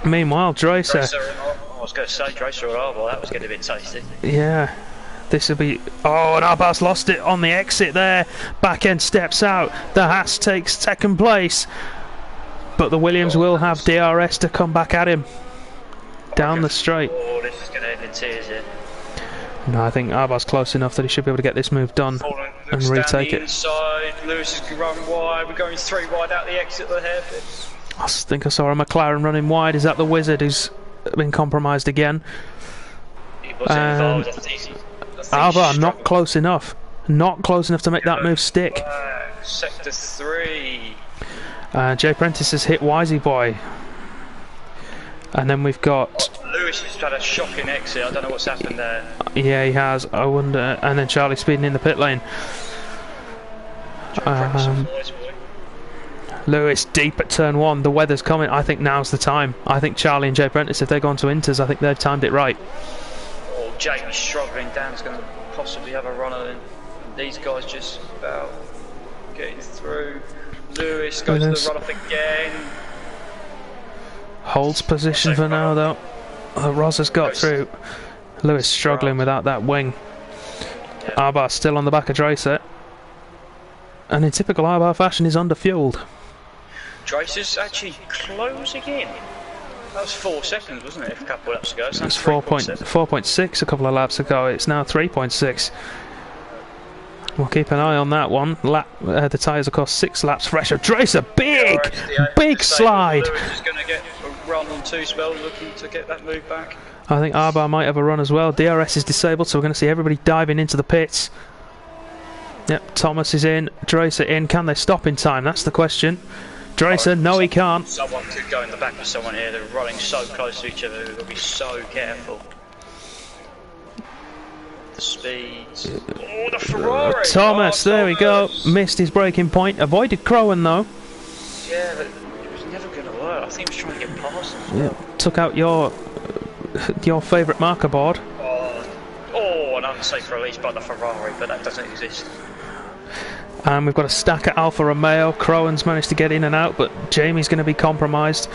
Meanwhile, Dreiser.
I was going to say Dreiser or Arbar. That was getting a bit tasty.
Yeah. This will be... Oh, and Arbar's lost it on the exit there. Back end steps out. The Haas takes second place. But the Williams will have DRS to come back at him. Down the straight.
Oh, this is going to end in tears here.
No, I think Arbar's close enough that he should be able to get this move done and retake it.
Inside. Lewis is running wide. We're going 3 wide out the exit of the hairpin.
I think I saw a McLaren running wide. Is that the Wizard who's been compromised again?
He was involved.
Arbar not close enough. Not close enough to make that move stick.
Sector 3.
Jay Prentice has hit Wisey Boy. And then we've got...
Lewis has had a shocking exit. I don't know what's happened there.
Yeah, he has. I wonder. And then Charlie speeding in the pit lane. Lewis deep at turn 1. The weather's coming. I think now's the time. I think Charlie and Jay Prentice, if they've gone to Inters, I think they've timed it right.
Oh, Jamie's struggling. Dan's going to possibly have a runner. And these guys just about getting through. Lewis goes to the run-up again.
Holds position for now, though. Ross has got through. Lewis struggling without that wing. Arbar still on the back of Dreiser. And in typical Arbar fashion, is under-fueled.
Dreiser's actually closing in. That was 4 seconds, wasn't it, a couple of laps ago? So
it was 4.6 a couple of laps ago. It's now 3.6. We'll keep an eye on that one. The tyres are cost 6 laps fresher. Dracer, big slide.
Lewis is going to get a run on 2 spells, looking to get that move back.
I think Arbar might have a run as well. DRS is disabled, so we're going to see everybody diving into the pits. Yep, Thomas is in, Dracer in. Can they stop in time? That's the question. Dracer, no, he can't.
Someone could go in the back of someone here. They're running so close to each other. They've got to be so careful. The speeds. Oh, the Ferrari!
Thomas, there we go. Missed his braking point. Avoided Crowan though.
Yeah, but it was never going to work. I think he was trying to get past him.
Yeah, took out your favourite marker board.
Oh, an unsafe release by the Ferrari, but that doesn't exist.
And we've got a stack at Alfa Romeo. Crowan's managed to get in and out, but Jamie's going to be compromised.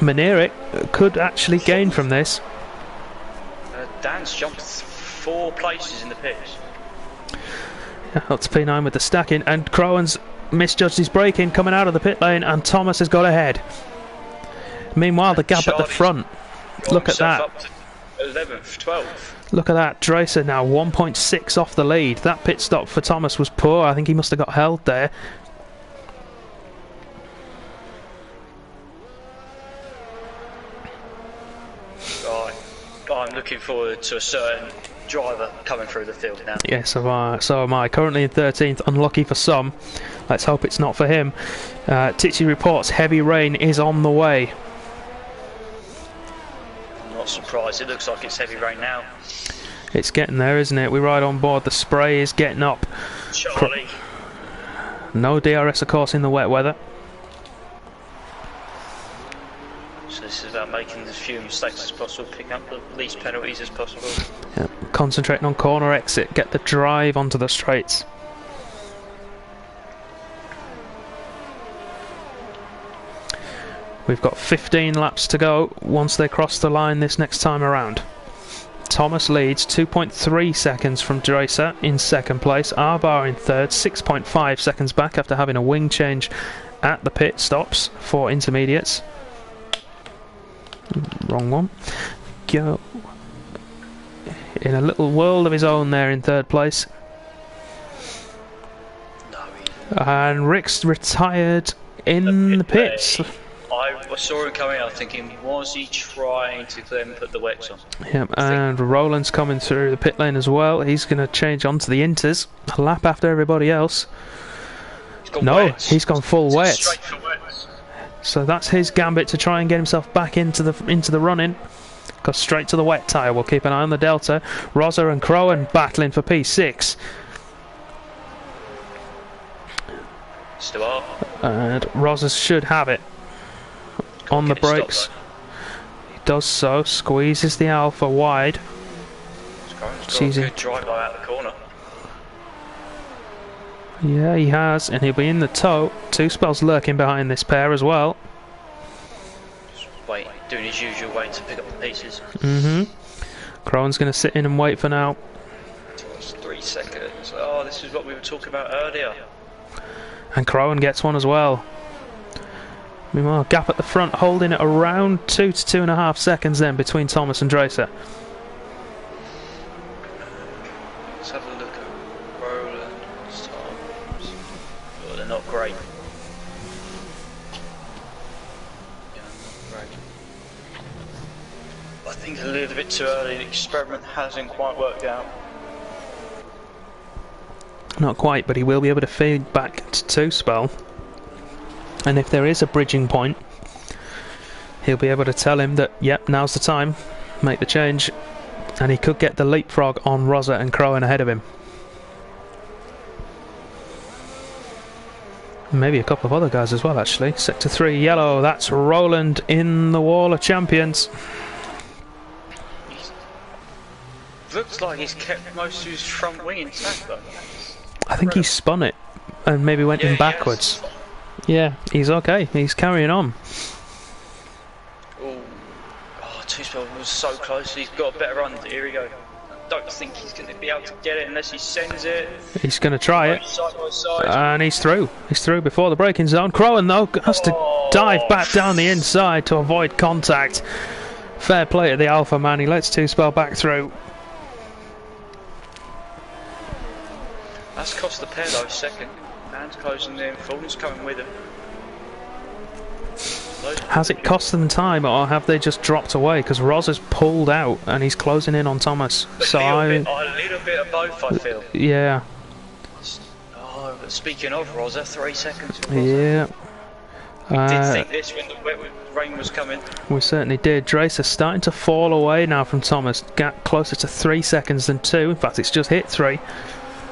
Manieric could actually gain from this.
Dan's jumped 4 places in the pits.
Yeah, up to P9 with the stacking, and Crowan's misjudged his braking coming out of the pit lane, and Thomas has got ahead. Meanwhile, the gap at the front. Look at that.
Up to 11th, 12th.
Look at that. Dracer now 1.6 off the lead. That pit stop for Thomas was poor. I think he must have got held there.
Right. I'm looking forward to a certain driver coming through the field now.
Yeah, so am I. Currently in 13th, unlucky for some. Let's hope it's not for him. Titsy reports heavy rain is on the way.
I'm not surprised. It looks like it's heavy rain now.
It's getting there, isn't it? We ride on board. The spray is getting up.
Charlie.
No DRS, of course, in the wet weather.
So this is about making as few mistakes as possible, picking up the least penalties as possible.
Yep. Concentrating on corner exit, get the drive onto the straights. We've got 15 laps to go once they cross the line this next time around. Thomas leads 2.3 seconds from Dracer in second place. Arbar in third, 6.5 seconds back after having a wing change at the pit stops for intermediates. Wrong one. Go in a little world of his own there in third place. And Rick's retired in the pits.
I saw him coming out thinking, was he trying to then put the wets on?
Yep, and Roland's coming through the pit lane as well. He's going to change onto the inters, a lap after everybody else. He's gone full wet. So that's his gambit to try and get himself back into the run-in. Goes straight to the wet tyre. We'll keep an eye on the Delta. Rosa and Crowan battling for P6.
Still up.
And Rosa should have it. On the brakes. He does so. Squeezes the Alpha wide.
She's got a good drive out of the corner.
Yeah, he has, and he'll be in the tow. 2 spells lurking behind this pair as well.
Just wait, doing his usual way to pick up the pieces.
Crowan's going to sit in and wait for now.
It's 3 seconds. Oh, this is what we were talking about earlier.
And Crowan gets one as well. Meanwhile, gap at the front, holding it around 2 to 2.5 seconds then between Thomas and Dracer.
Let's have a look at Roland's times. Oh, they're not great. Yeah, not great. I think a little bit too early. The experiment hasn't quite worked out.
Not quite, but he will be able to feed back to 2 spell. And if there is a bridging point, he'll be able to tell him that, yep, now's the time, make the change, and he could get the leapfrog on Rosa and Crowan ahead of him. Maybe a couple of other guys as well, actually. Sector 3 yellow, that's Roland in the Wall of Champions.
Looks like he's kept most of his front wing intact though.
I think he spun it and maybe went in backwards. Yeah, he's okay. He's carrying on.
Oh, 2 spell was so close. He's got a better run. Here we go. I don't think he's going to be able to get it unless he sends it.
He's going to try it.
Side by side.
And he's through. He's through before the braking zone. Crowan, though, has to dive back down the inside to avoid contact. Fair play to the Alpha man, he lets two-spell back through.
That's cost the pair though, second. Man's closing in, Fulton's coming with him.
Has it cost them time, or have they just dropped away? Because Roz has pulled out and he's closing in on Thomas. So
a little bit of both, I feel.
Yeah.
Oh, speaking of Roz, 3 seconds.
Yeah.
Did think this when the rain was coming.
We certainly did. Dracer starting to fall away now from Thomas. Gap closer to 3 seconds than 2. In fact, it's just hit 3.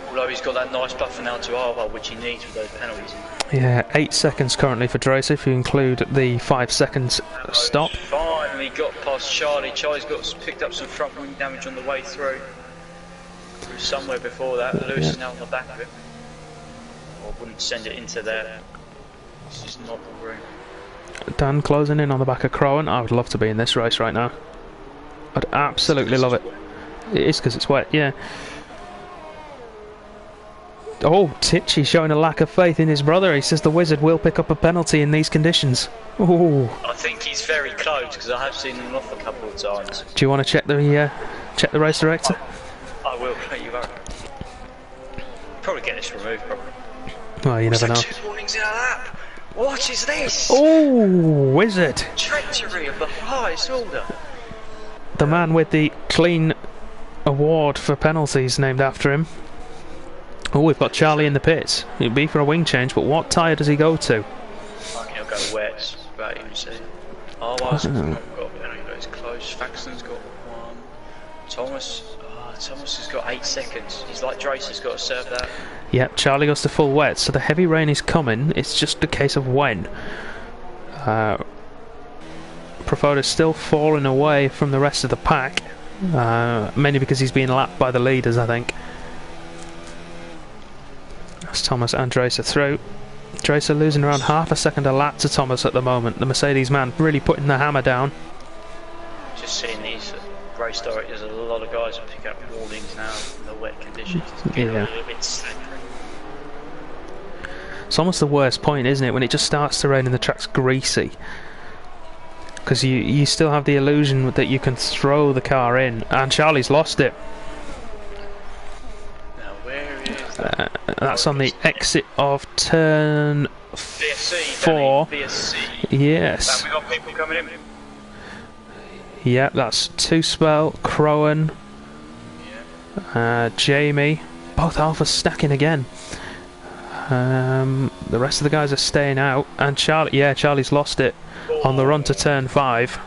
Although he's got that nice buffer now to Alva, which he needs with those penalties.
Yeah, 8 seconds currently for Dracer if you include the 5 seconds stop.
Finally got past Charlie. Charlie's picked up some front wing damage on the way through. Somewhere before that. Lewis is now on the back of it. I wouldn't send it into there. This is not the room.
Dan closing in on the back of Crowan. I would love to be in this race right now. I'd absolutely love it. It is because it's wet, yeah. Oh, Titchy showing a lack of faith in his brother. He says the Wizard will pick up a penalty in these conditions. Ooh.
I think he's very close because I have seen him off a couple of times.
Do you want to check the race director?
I will. You won't. Probably get this removed. Probably.
Well, you never know.
2 warnings in a lap. What is this?
Oh, Wizard!
Treachery of the highest order.
The man with the clean award for penalties named after him. Oh, we've got Charlie in the pits. It'd be for a wing change, but what tyre does he go to?
I think he'll go wet. About even see. Arwise not got a penalty, but it's close. Faxton's got 1. Thomas has got 8 seconds. He's like Dracer's got to serve that.
Yep, Charlie goes to full wet, so the heavy rain is coming. It's just a case of when. Profoda's still falling away from the rest of the pack, mainly because he's being lapped by the leaders, I think. That's Thomas and Dracer through. Dracer losing around half a second a lap to Thomas at the moment. The Mercedes man really putting the hammer down.
Just seeing these race directors, a lot of guys are picking up warnings now in the wet conditions. It's getting a little bit slippery.
It's almost the worst point, isn't it, when it just starts to rain and the track's greasy. Because you still have the illusion that you can throw the car in, and Charlie's lost it.
Now where is that?
That's on the exit of turn
VSC,
4.
VSC.
Yes.
We've got people coming in.
Yep, that's two-spell, Crowan, Jamie, both Alphas stacking again. The rest of the guys are staying out, and Charlie's lost it on the run to turn 5.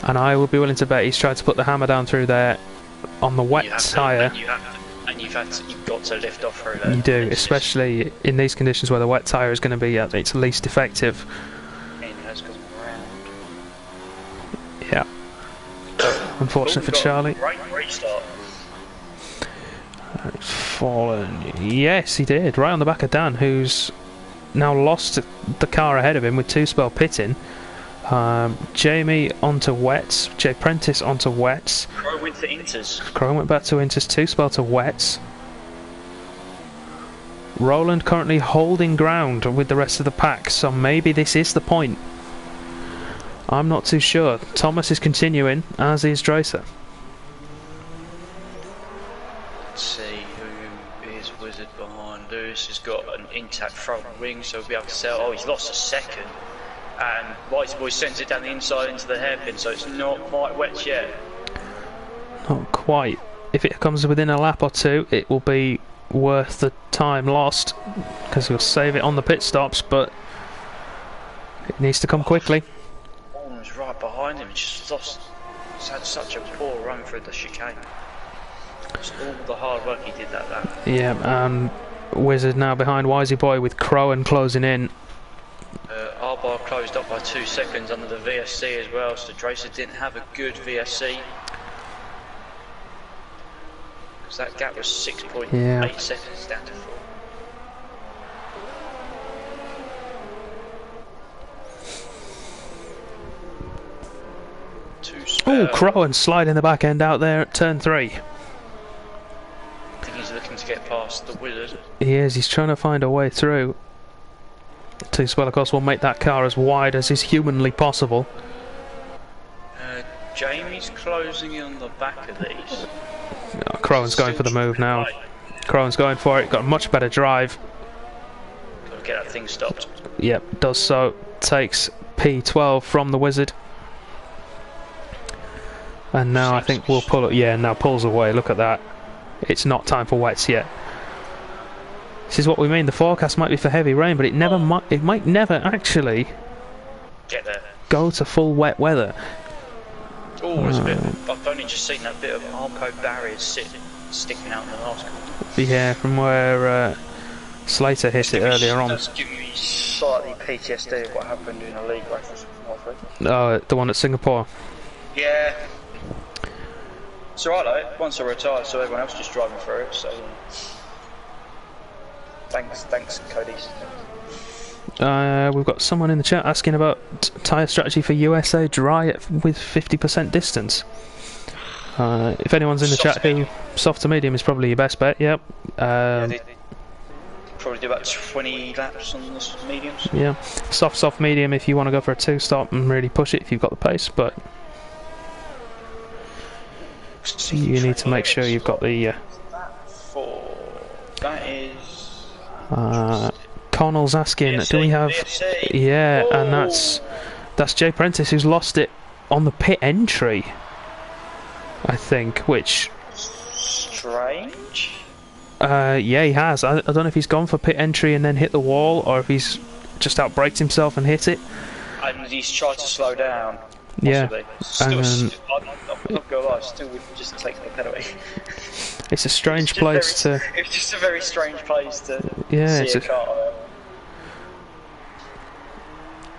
And I would be willing to bet he's tried to put the hammer down through there on the wet tyre.
You've got to lift off through there.
You do, especially in these conditions where the wet tyre is going to be at its least effective. Yeah. Unfortunate for Charlie.
Great restart.
Fallen. Yes, he did. Right on the back of Dan, who's now lost the car ahead of him with two-spell pitting. Jamie onto wets. Jay Prentice onto wets.
Crow went to Inters.
Crow went back to Inters. Two-spell to wets. Roland currently holding ground with the rest of the pack, so maybe this is the point. I'm not too sure. Thomas is continuing, as is Dracer.
Let's see who is Wizard behind. Lewis has got an intact front wing, so he'll be able to sell. Oh, he's lost a second. And Whitey Boy sends it down the inside into the hairpin, so it's not quite wet yet.
Not quite. If it comes within a lap or two, it will be worth the time lost, because he'll save it on the pit stops, but it needs to come quickly.
Was right behind him. He's had such a poor run through the chicane. Just all the hard work he did that lap.
Yeah, and Wizard now behind Wisey Boy with Crowan closing in.
Our bar closed up by 2 seconds under the VSC as well, so Dracer didn't have a good VSC. Because that gap was 6.8 seconds down to 4.
Oh, Crowan sliding the back end out there at turn 3.
I think he's looking to get past the Wizard.
He is, he's trying to find a way through. T-Spell, of course, will make that car as wide as is humanly possible.
Jamie's closing in on the back of these.
Oh, Crowan's going for the move now. Crowan's going for it, got a much better drive.
Got to get that thing stopped.
Yep, does so. Takes P12 from the Wizard. And now I think we'll pull it. Yeah, now pulls away. Look at that. It's not time for wets yet. This is what we mean. The forecast might be for heavy rain, but it never might. It might never actually
get there.
Go to full wet weather.
Oh, it's a bit. I've only just seen that bit of Armco barriers sticking out in the last corner.
Yeah, from where Slater hit it earlier on.
That's giving me slightly PTSD of what happened in a league race.
Oh, the one at Singapore.
Yeah. It's alright though. Once I retire, so everyone else just driving through it. So thanks, Cody.
We've got someone in the chat asking about tyre strategy for USA dry with 50% distance. If anyone's in the chat who soft to medium is probably your best bet. Yep.
Yeah, they probably do about 20 laps on the mediums.
Yeah, soft medium if you want to go for a 2-stop and really push it if you've got the pace, but you need to make sure you've got the.
That is.
Connell's asking, do we have? Yeah, and that's Jay Prentice who's lost it on the pit entry, I think, which.
Strange.
Yeah, he has. I don't know if he's gone for pit entry and then hit the wall, or if he's just outbraked himself and hit it.
And he's tried to slow down.
Possibly. Yeah.
I'm not gonna lie, still would just take the penalty.
It's a strange place to.
It's just a very strange place to
see
a car.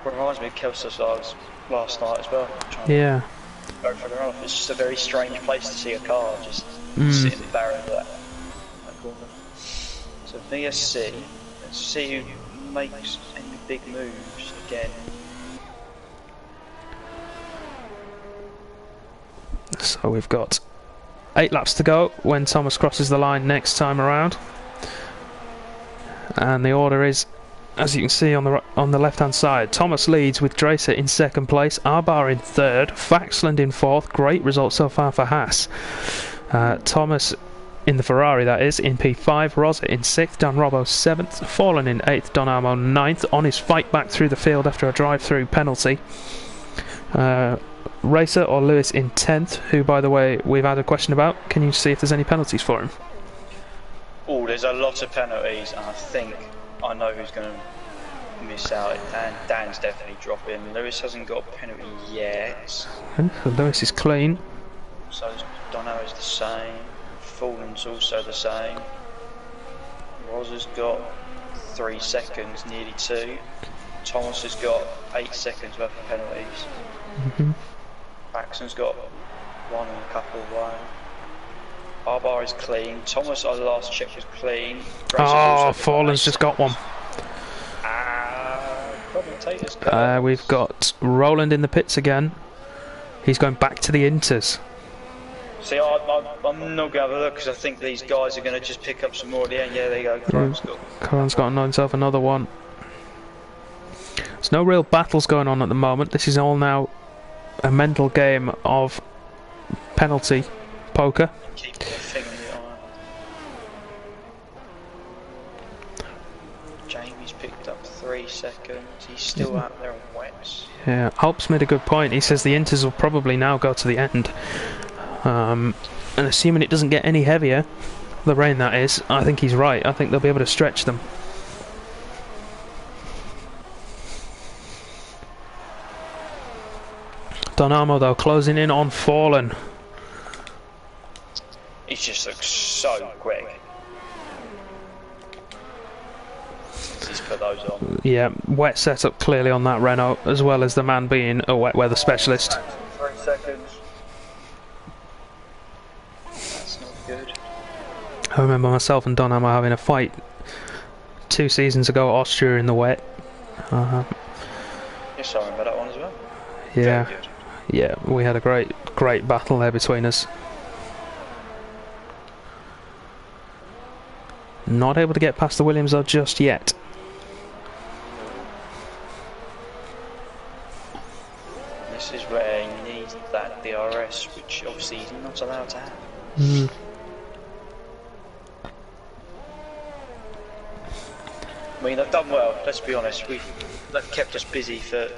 Reminds me of Kelso's last night as well.
Yeah.
Go for the run off. It's just a very strange place to see a car just sit in the barrier of that corner. So VSC, let's see who makes any big moves again.
So we've got 8 laps to go when Thomas crosses the line next time around, and the order is, as you can see on the left hand side, Thomas leads with Dracer in 2nd place, Arbar in 3rd, Faxland in 4th. Great result so far for Haas. Thomas in the Ferrari, that is, in P5, Rosa in 6th, Dan Robbo 7th, Fallen in 8th, Don Armo 9th, on his fight back through the field after a drive-through penalty. Racer or Lewis in 10th, who, by the way, we've had a question about. Can you see if there's any penalties for him?
Oh, there's a lot of penalties, and I think I know who's going to miss out. And Dan's definitely dropping. Lewis hasn't got a penalty yet.
So Lewis is clean.
So Dono's the same. Fallen's also the same. Rosa's got 3 seconds, nearly 2. Thomas has got 8 seconds worth of penalties. Paxton's got 1 and a couple of one. Arbar is clean. Thomas, our last check, was clean.
Fallen's just got one. We've got Roland in the pits again. He's going back to the Inters.
See, I'm not going to have a look because I think these guys are going to just pick up some more at the end. Yeah, there you go.
Coran's got himself another one. There's no real battles going on at the moment. This is all now a mental game of penalty poker.
Keep the thing on the eye. Jamie's picked up 3 seconds. He's still out there on wets.
Yeah, Alp's made a good point. He says the Inters will probably now go to the end. And assuming it doesn't get any heavier, the rain that is, I think he's right. I think they'll be able to stretch them. Don Armo though closing in on Fallen.
He just looks so quick. He's put those on.
Yeah, wet setup clearly on that Renault, as well as the man being a wet weather specialist.
3 seconds. That's not good.
I remember myself and Don Armo having a fight 2 seasons ago at Austria in the wet.
Yes, I remember that one as well.
Yeah.
Very good.
Yeah, we had a great battle there between us. Not able to get past the Williams though just yet.
DRS, which obviously he's not allowed to have.
Mm.
I mean, they've done well, let's be honest. They've kept us busy for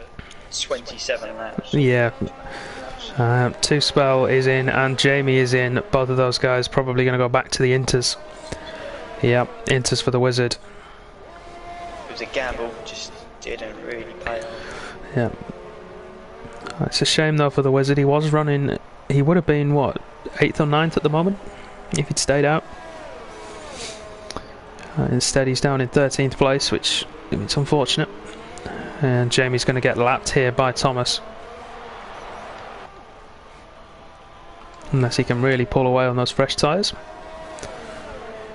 27 laps.
Yeah. Two Spell is in and Jamie is in. Both of those guys probably going to go back to the Inters. Yep, Inters for the Wizard.
It was a gamble, just didn't really pay off.
Yeah. It's a shame though for the Wizard. He was running, he would have been what, 8th or 9th at the moment if he'd stayed out. Instead he's down in 13th place, which it's unfortunate. And Jamie's going to get lapped here by Thomas. Unless he can really pull away on those fresh tyres.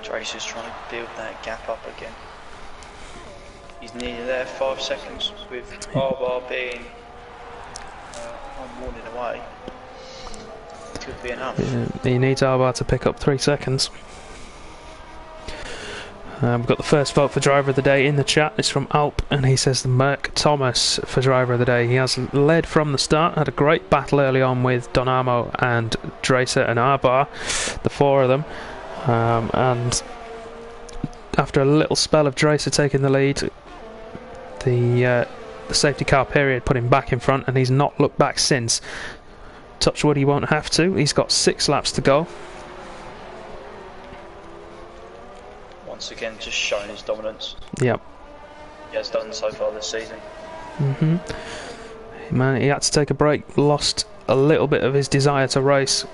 Tracy's trying to build that gap up again. He's nearly there, 5 seconds, with Arbar being warning away. Could be enough.
Yeah, he needs Arbar to pick up 3 seconds. We've got the first vote for driver of the day in the chat. It's from Alp, and he says the Merc Thomas for driver of the day. He has led from the start, had a great battle early on with Donamo and Dracer and Arbar, the 4 of them. And after a little spell of Dracer taking the lead, the safety car period put him back in front, and he's not looked back since. Touch wood, he won't have to. He's got 6 laps to go.
Once again, just showing his dominance.
Yep.
He has done so far this season.
Man, he had to take a break, lost a little bit of his desire to race,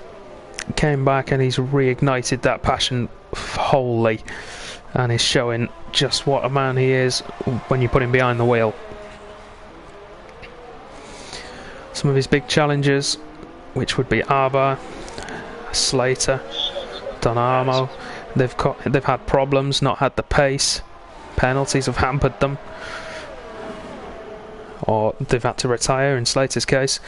came back and he's reignited that passion wholly, and is showing just what a man he is when you put him behind the wheel. Some of his big challenges, which would be Arbar, Slater, Donamo, they've had problems, not had the pace, penalties have hampered them, or they've had to retire in Slater's case.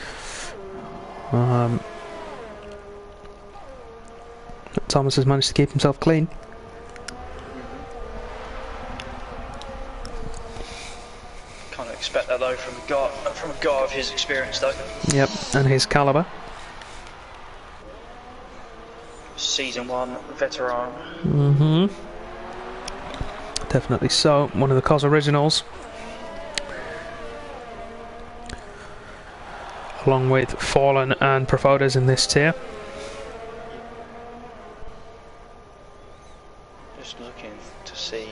Thomas has managed to keep himself clean.
Can't expect that though from a guy of his experience though.
Yep, and his calibre.
Season 1 veteran.
Definitely so. One of the COS originals. Along with Fallen and Profodas in this tier.
Just looking to see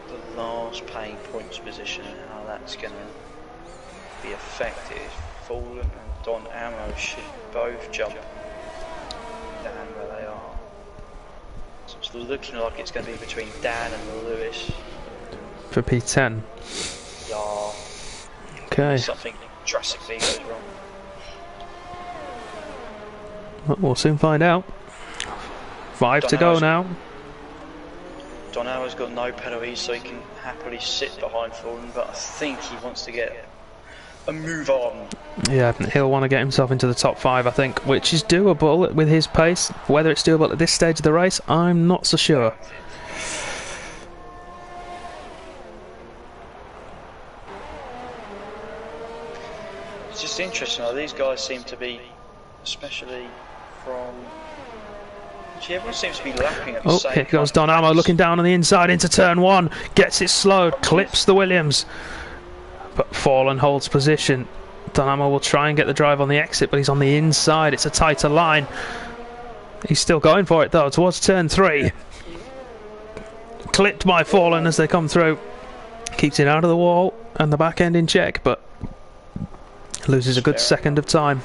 the last paying points position and how that's going to be affected. Fallen and Don Ammo should both jump down where they are. So it's looking like it's going to be between Dan and Lewis.
For P10.
Yeah.
Okay.
Something drastically goes wrong.
Well, we'll soon find out. 5 to go now.
Donau's got no penalties, so he can happily sit behind Fallen, but I think he wants to get a move on.
Yeah, he'll want to get himself into the top 5, I think, which is doable with his pace. Whether it's doable at this stage of the race, I'm not so sure.
It's just interesting how these guys seem to be, especially from... Actually, everyone seems to be lapping at the same
here goes Donamo looking down on the inside into turn 1. Gets it slowed, clips the Williams. But Fallen holds position. Donamo will try and get the drive on the exit, but he's on the inside. It's a tighter line. He's still going for it though, towards turn 3. Clipped by Fallen as they come through. Keeps it out of the wall and the back end in check, but loses a good second of time.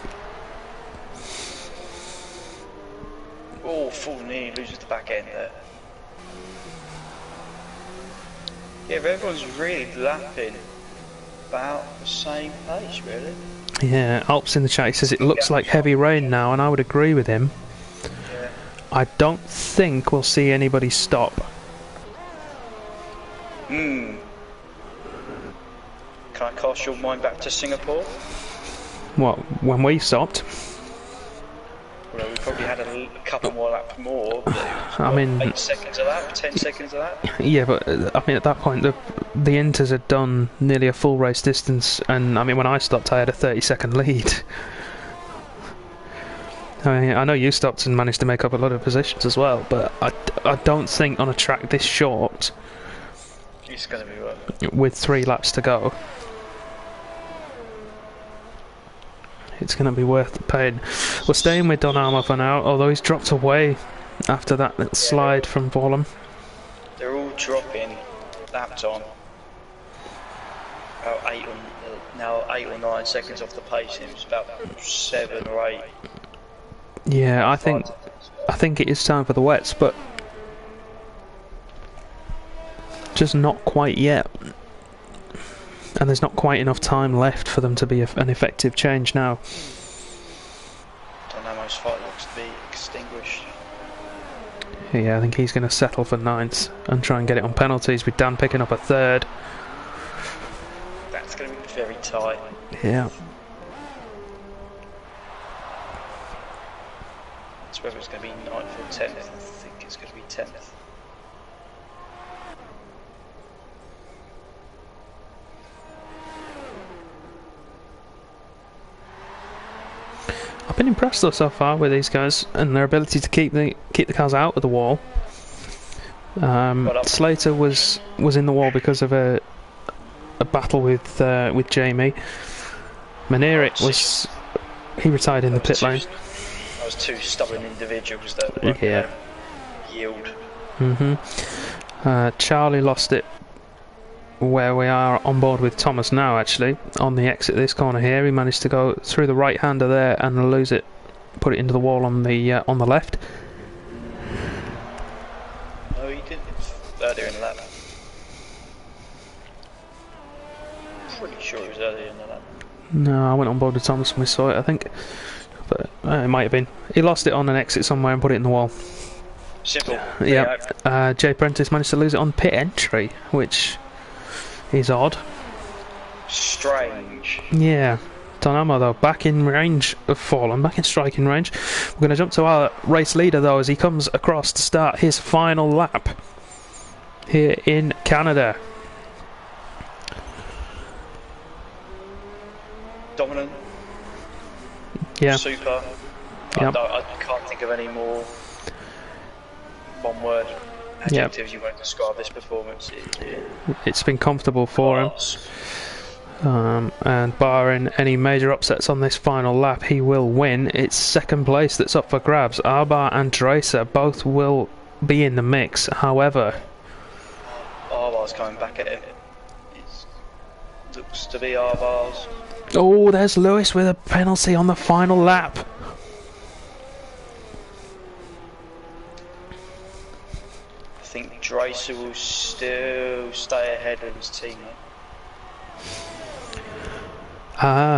Oh, Fallen nearly loses the back end there. Yeah, everyone's really lapping about the same pace, really.
Yeah, Alps in the chat, he says it looks like heavy rain now, and I would agree with him.
Yeah.
I don't think we'll see anybody stop.
Can I cast your mind back to Singapore?
What, when we stopped?
Well, we probably had a couple more laps more, but
I mean,
8 seconds of that, 10 seconds of that.
Yeah, but I mean, at that point, the Inters had done nearly a full race distance, and I mean, when I stopped, I had a 30-second lead. I mean, I know you stopped and managed to make up a lot of positions as well, but I don't think on a track this short,
it's going to be worth it.
With 3 laps to go, it's going to be worth the pain. We're staying with Don Armour for now, although he's dropped away after that little slide from Vorlum.
They're all dropping lap time. About 8 or 9 seconds off the pace. It was about 7 or 8.
Yeah, I think it is time for the wets, but just not quite yet. And there's not quite enough time left for them to be an effective change now.
Dynamo's fight looks to be extinguished.
Yeah, I think he's going to settle for 9th and try and get it on penalties, with Dan picking up a 3rd.
That's going to be very tight.
Yeah.
It's whether it's going to be 9th or 10th. I think it's going to be 10th.
I've been impressed though so far with these guys and their ability to keep the cars out of the wall. Slater was in the wall because of a battle with Jamie. Maneric he retired in the pit lane.
That was 2 stubborn individuals that were yield.
Charlie lost it where we are on board with Thomas now, actually. On the exit of this corner here, he managed to go through the right-hander there and lose it, put it into the wall on the left.
No, he didn't. Earlier in the lap. Pretty sure it was earlier in the lap.
No, I went on board with Thomas when we saw it, I think. But it might have been. He lost it on an exit somewhere and put it in the wall.
Simple.
Yeah. Jay Prentice managed to lose it on pit entry, which is odd.
Strange.
Yeah. Donamo though, back in range of Fallen, back in striking range. We're going to jump to our race leader though as he comes across to start his final lap here in Canada.
Dominant.
Yeah.
Super.
Yep.
I can't think of any more one-word adjectives you won't describe this performance.
It's been comfortable for him. And barring any major upsets on this final lap, he will win. It's 2nd place that's up for grabs. Arbar and Dracer both will be in the mix. However,
Arbar's coming back at him. It looks to be Arbar's.
Oh, there's Lewis with a penalty on the final lap.
I think Dracer will still stay ahead of his teammate.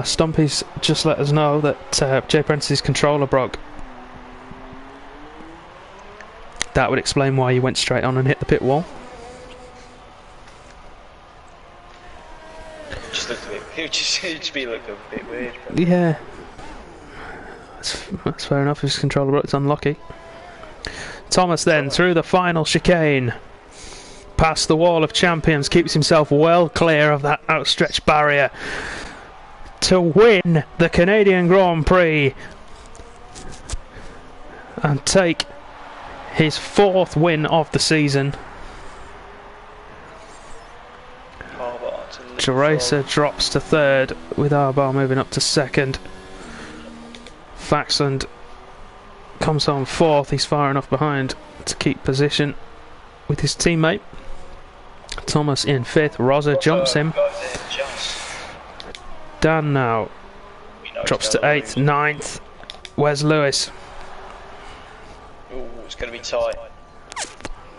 Stumpy's just let us know that Jay Prentice's controller broke. That would explain why he went straight on and hit the pit wall.
It just be looking a bit weird.
Yeah. That's fair enough. His controller broke. It's unlucky. Thomas then through the final chicane, past the wall of champions, keeps himself well clear of that outstretched barrier to win the Canadian Grand Prix and take his 4th win of the season. Dracer drops to 3rd, with Arbar moving up to 2nd. Faxland comes on 4th. He's far enough behind to keep position with his teammate. Thomas in 5th. Rosa jumps him. Dan now drops to 8th, 9th. Where's Lewis?
Ooh, it's going to be tight.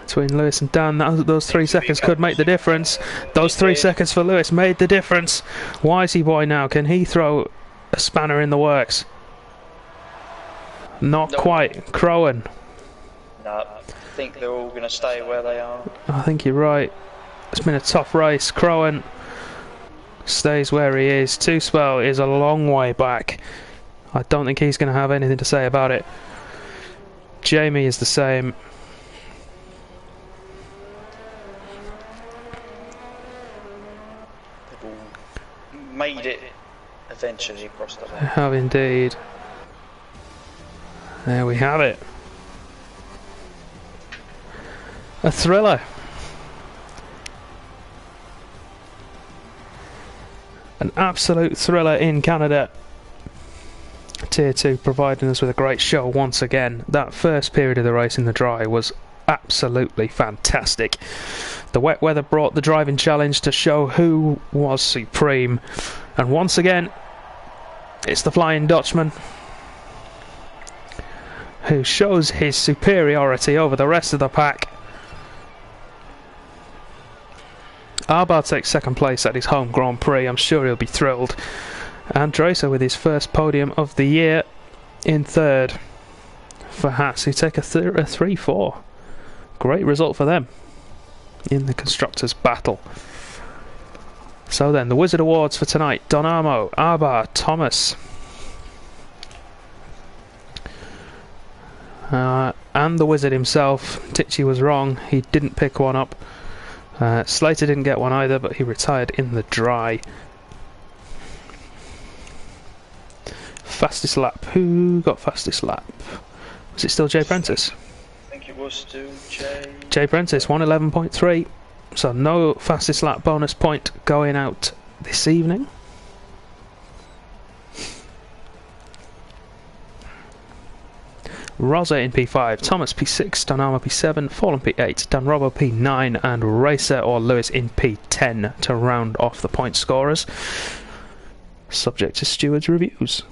Between Lewis and Dan, those 3 seconds could make the difference. Those 3 seconds for Lewis made the difference. Wisey boy now, can he throw a spanner in the works? Not quite. Crowan.
No, I think they're all going to stay where they are.
I think you're right. It's been a tough race. Crowan stays where he is. Two-Spell is a long way back. I don't think he's going to have anything to say about it. Jamie is the same.
They've all made it eventually across the line.
Have indeed. There we have it. A thriller. An absolute thriller in Canada. Tier 2 providing us with a great show once again. That first period of the race in the dry was absolutely fantastic. The wet weather brought the driving challenge to show who was supreme. And once again, it's the Flying Dutchman who shows his superiority over the rest of the pack. Arbar takes second place at his home Grand Prix. I'm sure he'll be thrilled. And Dracer with his first podium of the year in third for Haas, who take a 3-4. Great result for them in the Constructors' battle. So then, the Wizard Awards for tonight. Donamo, Arbar, Thomas. And the Wizard himself. Tichy was wrong. He didn't pick one up. Slater didn't get one either, but he retired in the dry. Fastest lap. Who got fastest lap? Was it still Jay Prentice?
I think it was still Jay.
Jay Prentice, 111.3. So no fastest lap bonus point going out this evening. Rosa in P5, Thomas P6, Donama P7, Fallen P8, Dan Robbo P9, and Racer or Lewis in P10 to round off the point scorers. Subject to stewards' reviews.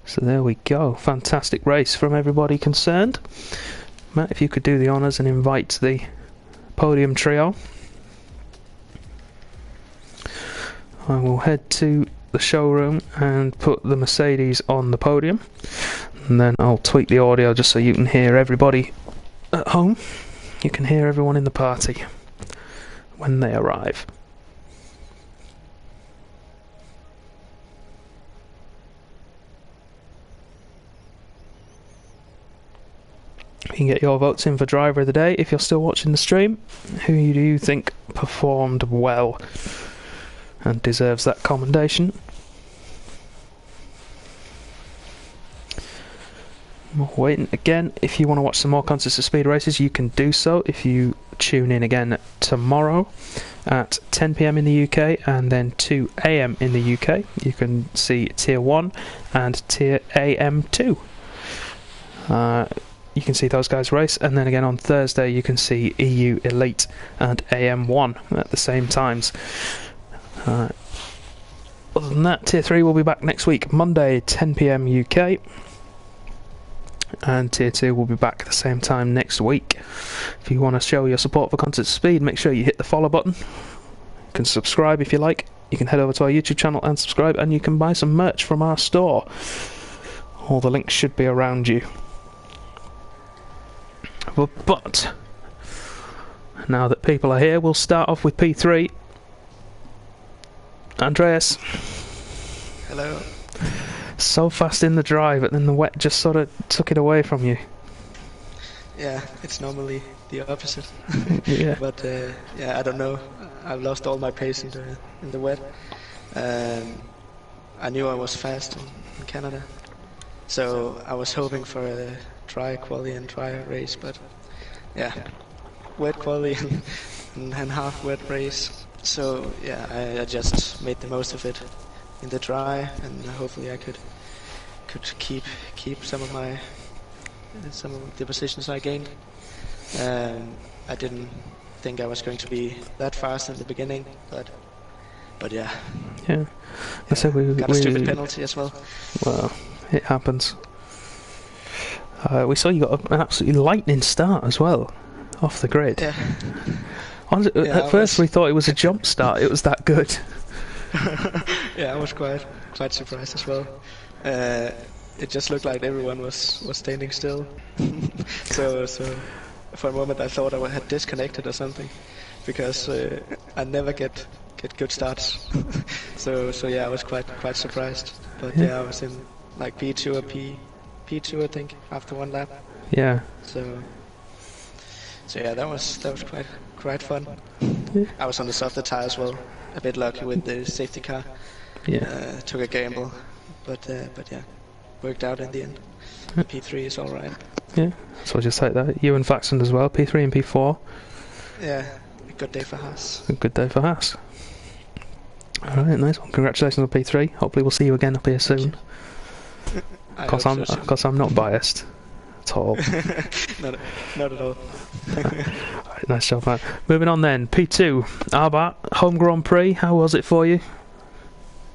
So there we go. Fantastic race from everybody concerned. Matt, if you could do the honours and invite the podium trio. I will head to the showroom and put the Mercedes on the podium. And then I'll tweak the audio just so you can hear everybody at home. You can hear everyone in the party when they arrive. You can get your votes in for driver of the day if you're still watching the stream. Who do you think performed well and deserves that commendation? Waiting again. If you want to watch some more Concerts of Speed races, you can do so if you tune in again tomorrow at 10 PM in the UK and then 2 AM in the UK. You can see Tier 1 and Tier AM2. You can see those guys race, and then again on Thursday you can see EU Elite and AM1 at the same times. Other than that, Tier 3 will be back next week, Monday 10 PM UK, and Tier 2 will be back at the same time next week. If you want to show your support for Concerts of Speed, make sure you hit the follow button. You can subscribe if you like. You can head over to our YouTube channel and subscribe, and you can buy some merch from our store. All the links should be around you. But now that people are here, we'll start off with P3. Andreas.
Hello.
So fast in the dry, but then the wet just sort of took it away from you.
Yeah, it's normally the opposite.
Yeah.
But yeah, I don't know. I've lost all my pace in the wet. I knew I was fast in Canada, so I was hoping for a dry quali and dry race, but yeah, wet quali and half wet race. So yeah, I just made the most of it in the dry, and hopefully I could keep some of the positions I gained. I didn't think I was going to be that fast in the beginning, but yeah.
Yeah. I said we
got a stupid penalty as well.
Well, it happens. We saw you got an absolutely lightning start as well, off the grid.
Yeah.
At first we thought it was a jump start, it was that good.
Yeah, I was quite surprised as well. It just looked like everyone was standing still. so for a moment I thought I had disconnected or something, because I never get good starts. so yeah, I was quite surprised. But yeah, I was in like P2 or P2 I think after one lap.
Yeah.
So yeah, that was quite fun. I was on the softer tire as well. A bit lucky with the safety car.
Yeah.
Took a gamble, but yeah, worked out in the end. P3 is all right.
Yeah. So I'll just take that. You and Faxon as well. P3 and P4.
Yeah. A good day for Haas.
A good day for Haas. All right, nice one. Congratulations on P3. Hopefully we'll see you again up here soon. Because I'm not biased at all.
not at all.
Right, nice job, man. Moving on then. P2. Arbat, Home Grand Prix. How was it for you?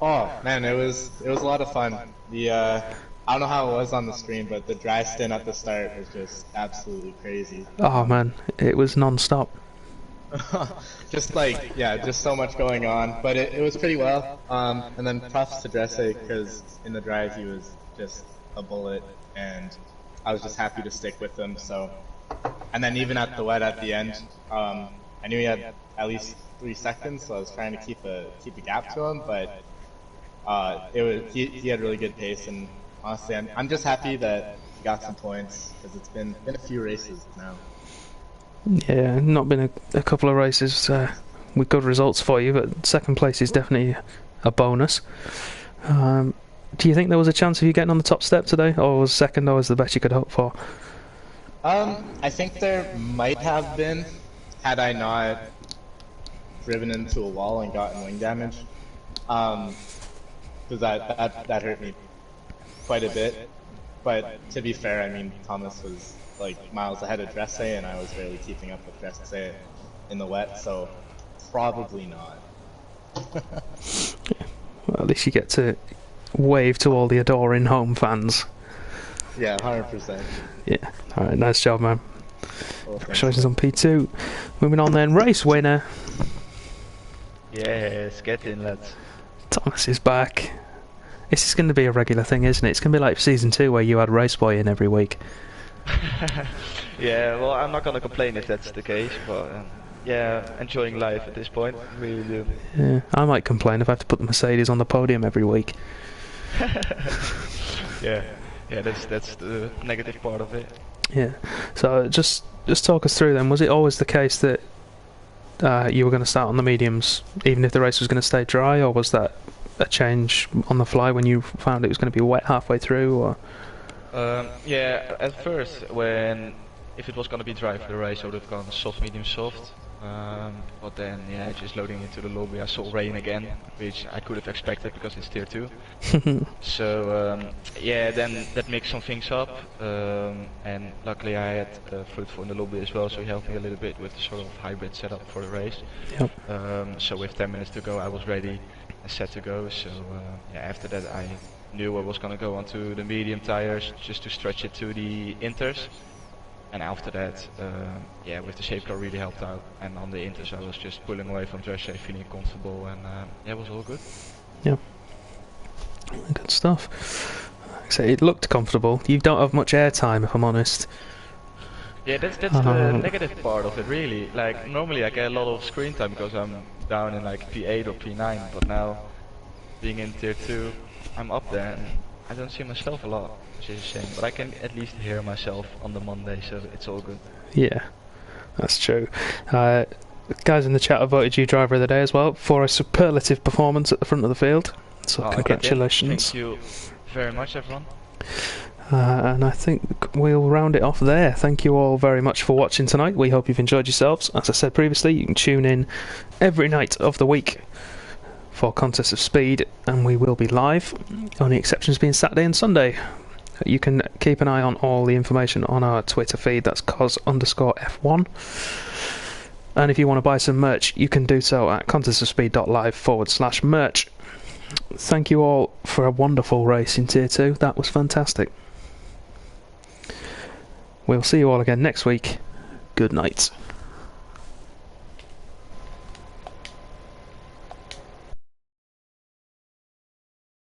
Oh man, it was a lot of fun. I don't know how it was on the screen, but the dry stint at the start was just absolutely crazy.
Oh man, it was non-stop.
Just so much going on, but it was pretty well. And then props to Dresse, because in the dry he was just a bullet, and I was just happy to stick with him. So, and then even at the wet at the end, I knew he had at least 3 seconds, so I was trying to keep a gap to him, but he had really good pace, and honestly, I'm just happy that he got some points, because it's been a few races now.
Yeah, not been a couple of races with good results for you, but second place is definitely a bonus. Do you think there was a chance of you getting on the top step today, or was second always the best you could hope for?
I think there might have been, had I not driven into a wall and gotten wing damage, because that hurt me quite a bit. But to be fair, I mean, Thomas was like miles ahead of Dresse, and I was barely keeping up with Dresse in the wet, so probably not.
Well, at least you get to wave to all the adoring home fans.
Yeah, 100%.
Yeah, alright, nice job, man.
Well,
Congratulations on P2. Moving on then, race winner.
Yes, get in, lads.
Thomas is back. This is going to be a regular thing, isn't it? It's going to be like season 2 where you had Race Boy in every week.
Yeah, well, I'm not gonna complain if that's the case, but yeah, enjoying life at this point, really do.
Yeah, I might complain if I have to put the Mercedes on the podium every week.
Yeah, that's the negative part of it.
Yeah, so just talk us through then. Was it always the case that you were going to start on the mediums even if the race was going to stay dry, or was that a change on the fly when you found it was going to be wet halfway through? Or
yeah, at first, if it was gonna be dry for the race, I would have gone soft, medium, soft. But then, yeah, just loading into the lobby, I saw rain again, which I could have expected because it's tier 2. So yeah, then that mixed some things up, and luckily I had Fruitful in the lobby as well, so he helped me a little bit with the sort of hybrid setup for the race.
Yep.
So with 10 minutes to go, I was ready and set to go. So yeah, after that I knew I was gonna go onto the medium tires just to stretch it to the inters, and after that, yeah, with the shape car really helped out, and on the inters I was just pulling away from Dresse, feeling comfortable, and yeah, it was all good.
Yeah, good stuff. Like I say, it looked comfortable. You don't have much air time, if I'm honest.
Yeah, that's the negative part of it, really. Like normally I get a lot of screen time because I'm down in like P8 or P9, but now being in tier 2, I'm up there and I don't see myself a lot, which is a shame, but I can at least hear myself on the Monday, so it's all good.
Yeah, that's true. Guys in the chat have voted you driver of the day as well for a superlative performance at the front of the field, so congratulations.
Thank you very much, everyone.
And I think we'll round it off there. Thank you all very much for watching tonight. We hope you've enjoyed yourselves. As I said previously, you can tune in every night of the week for Contest of Speed, and we will be live, only exceptions being Saturday and Sunday. You can keep an eye on all the information on our Twitter feed, that's cos_F1, and if you want to buy some merch you can do so at contestofspeed.live/merch. Thank you all for a wonderful race in Tier 2, that was fantastic. We'll see you all again next week. Good night.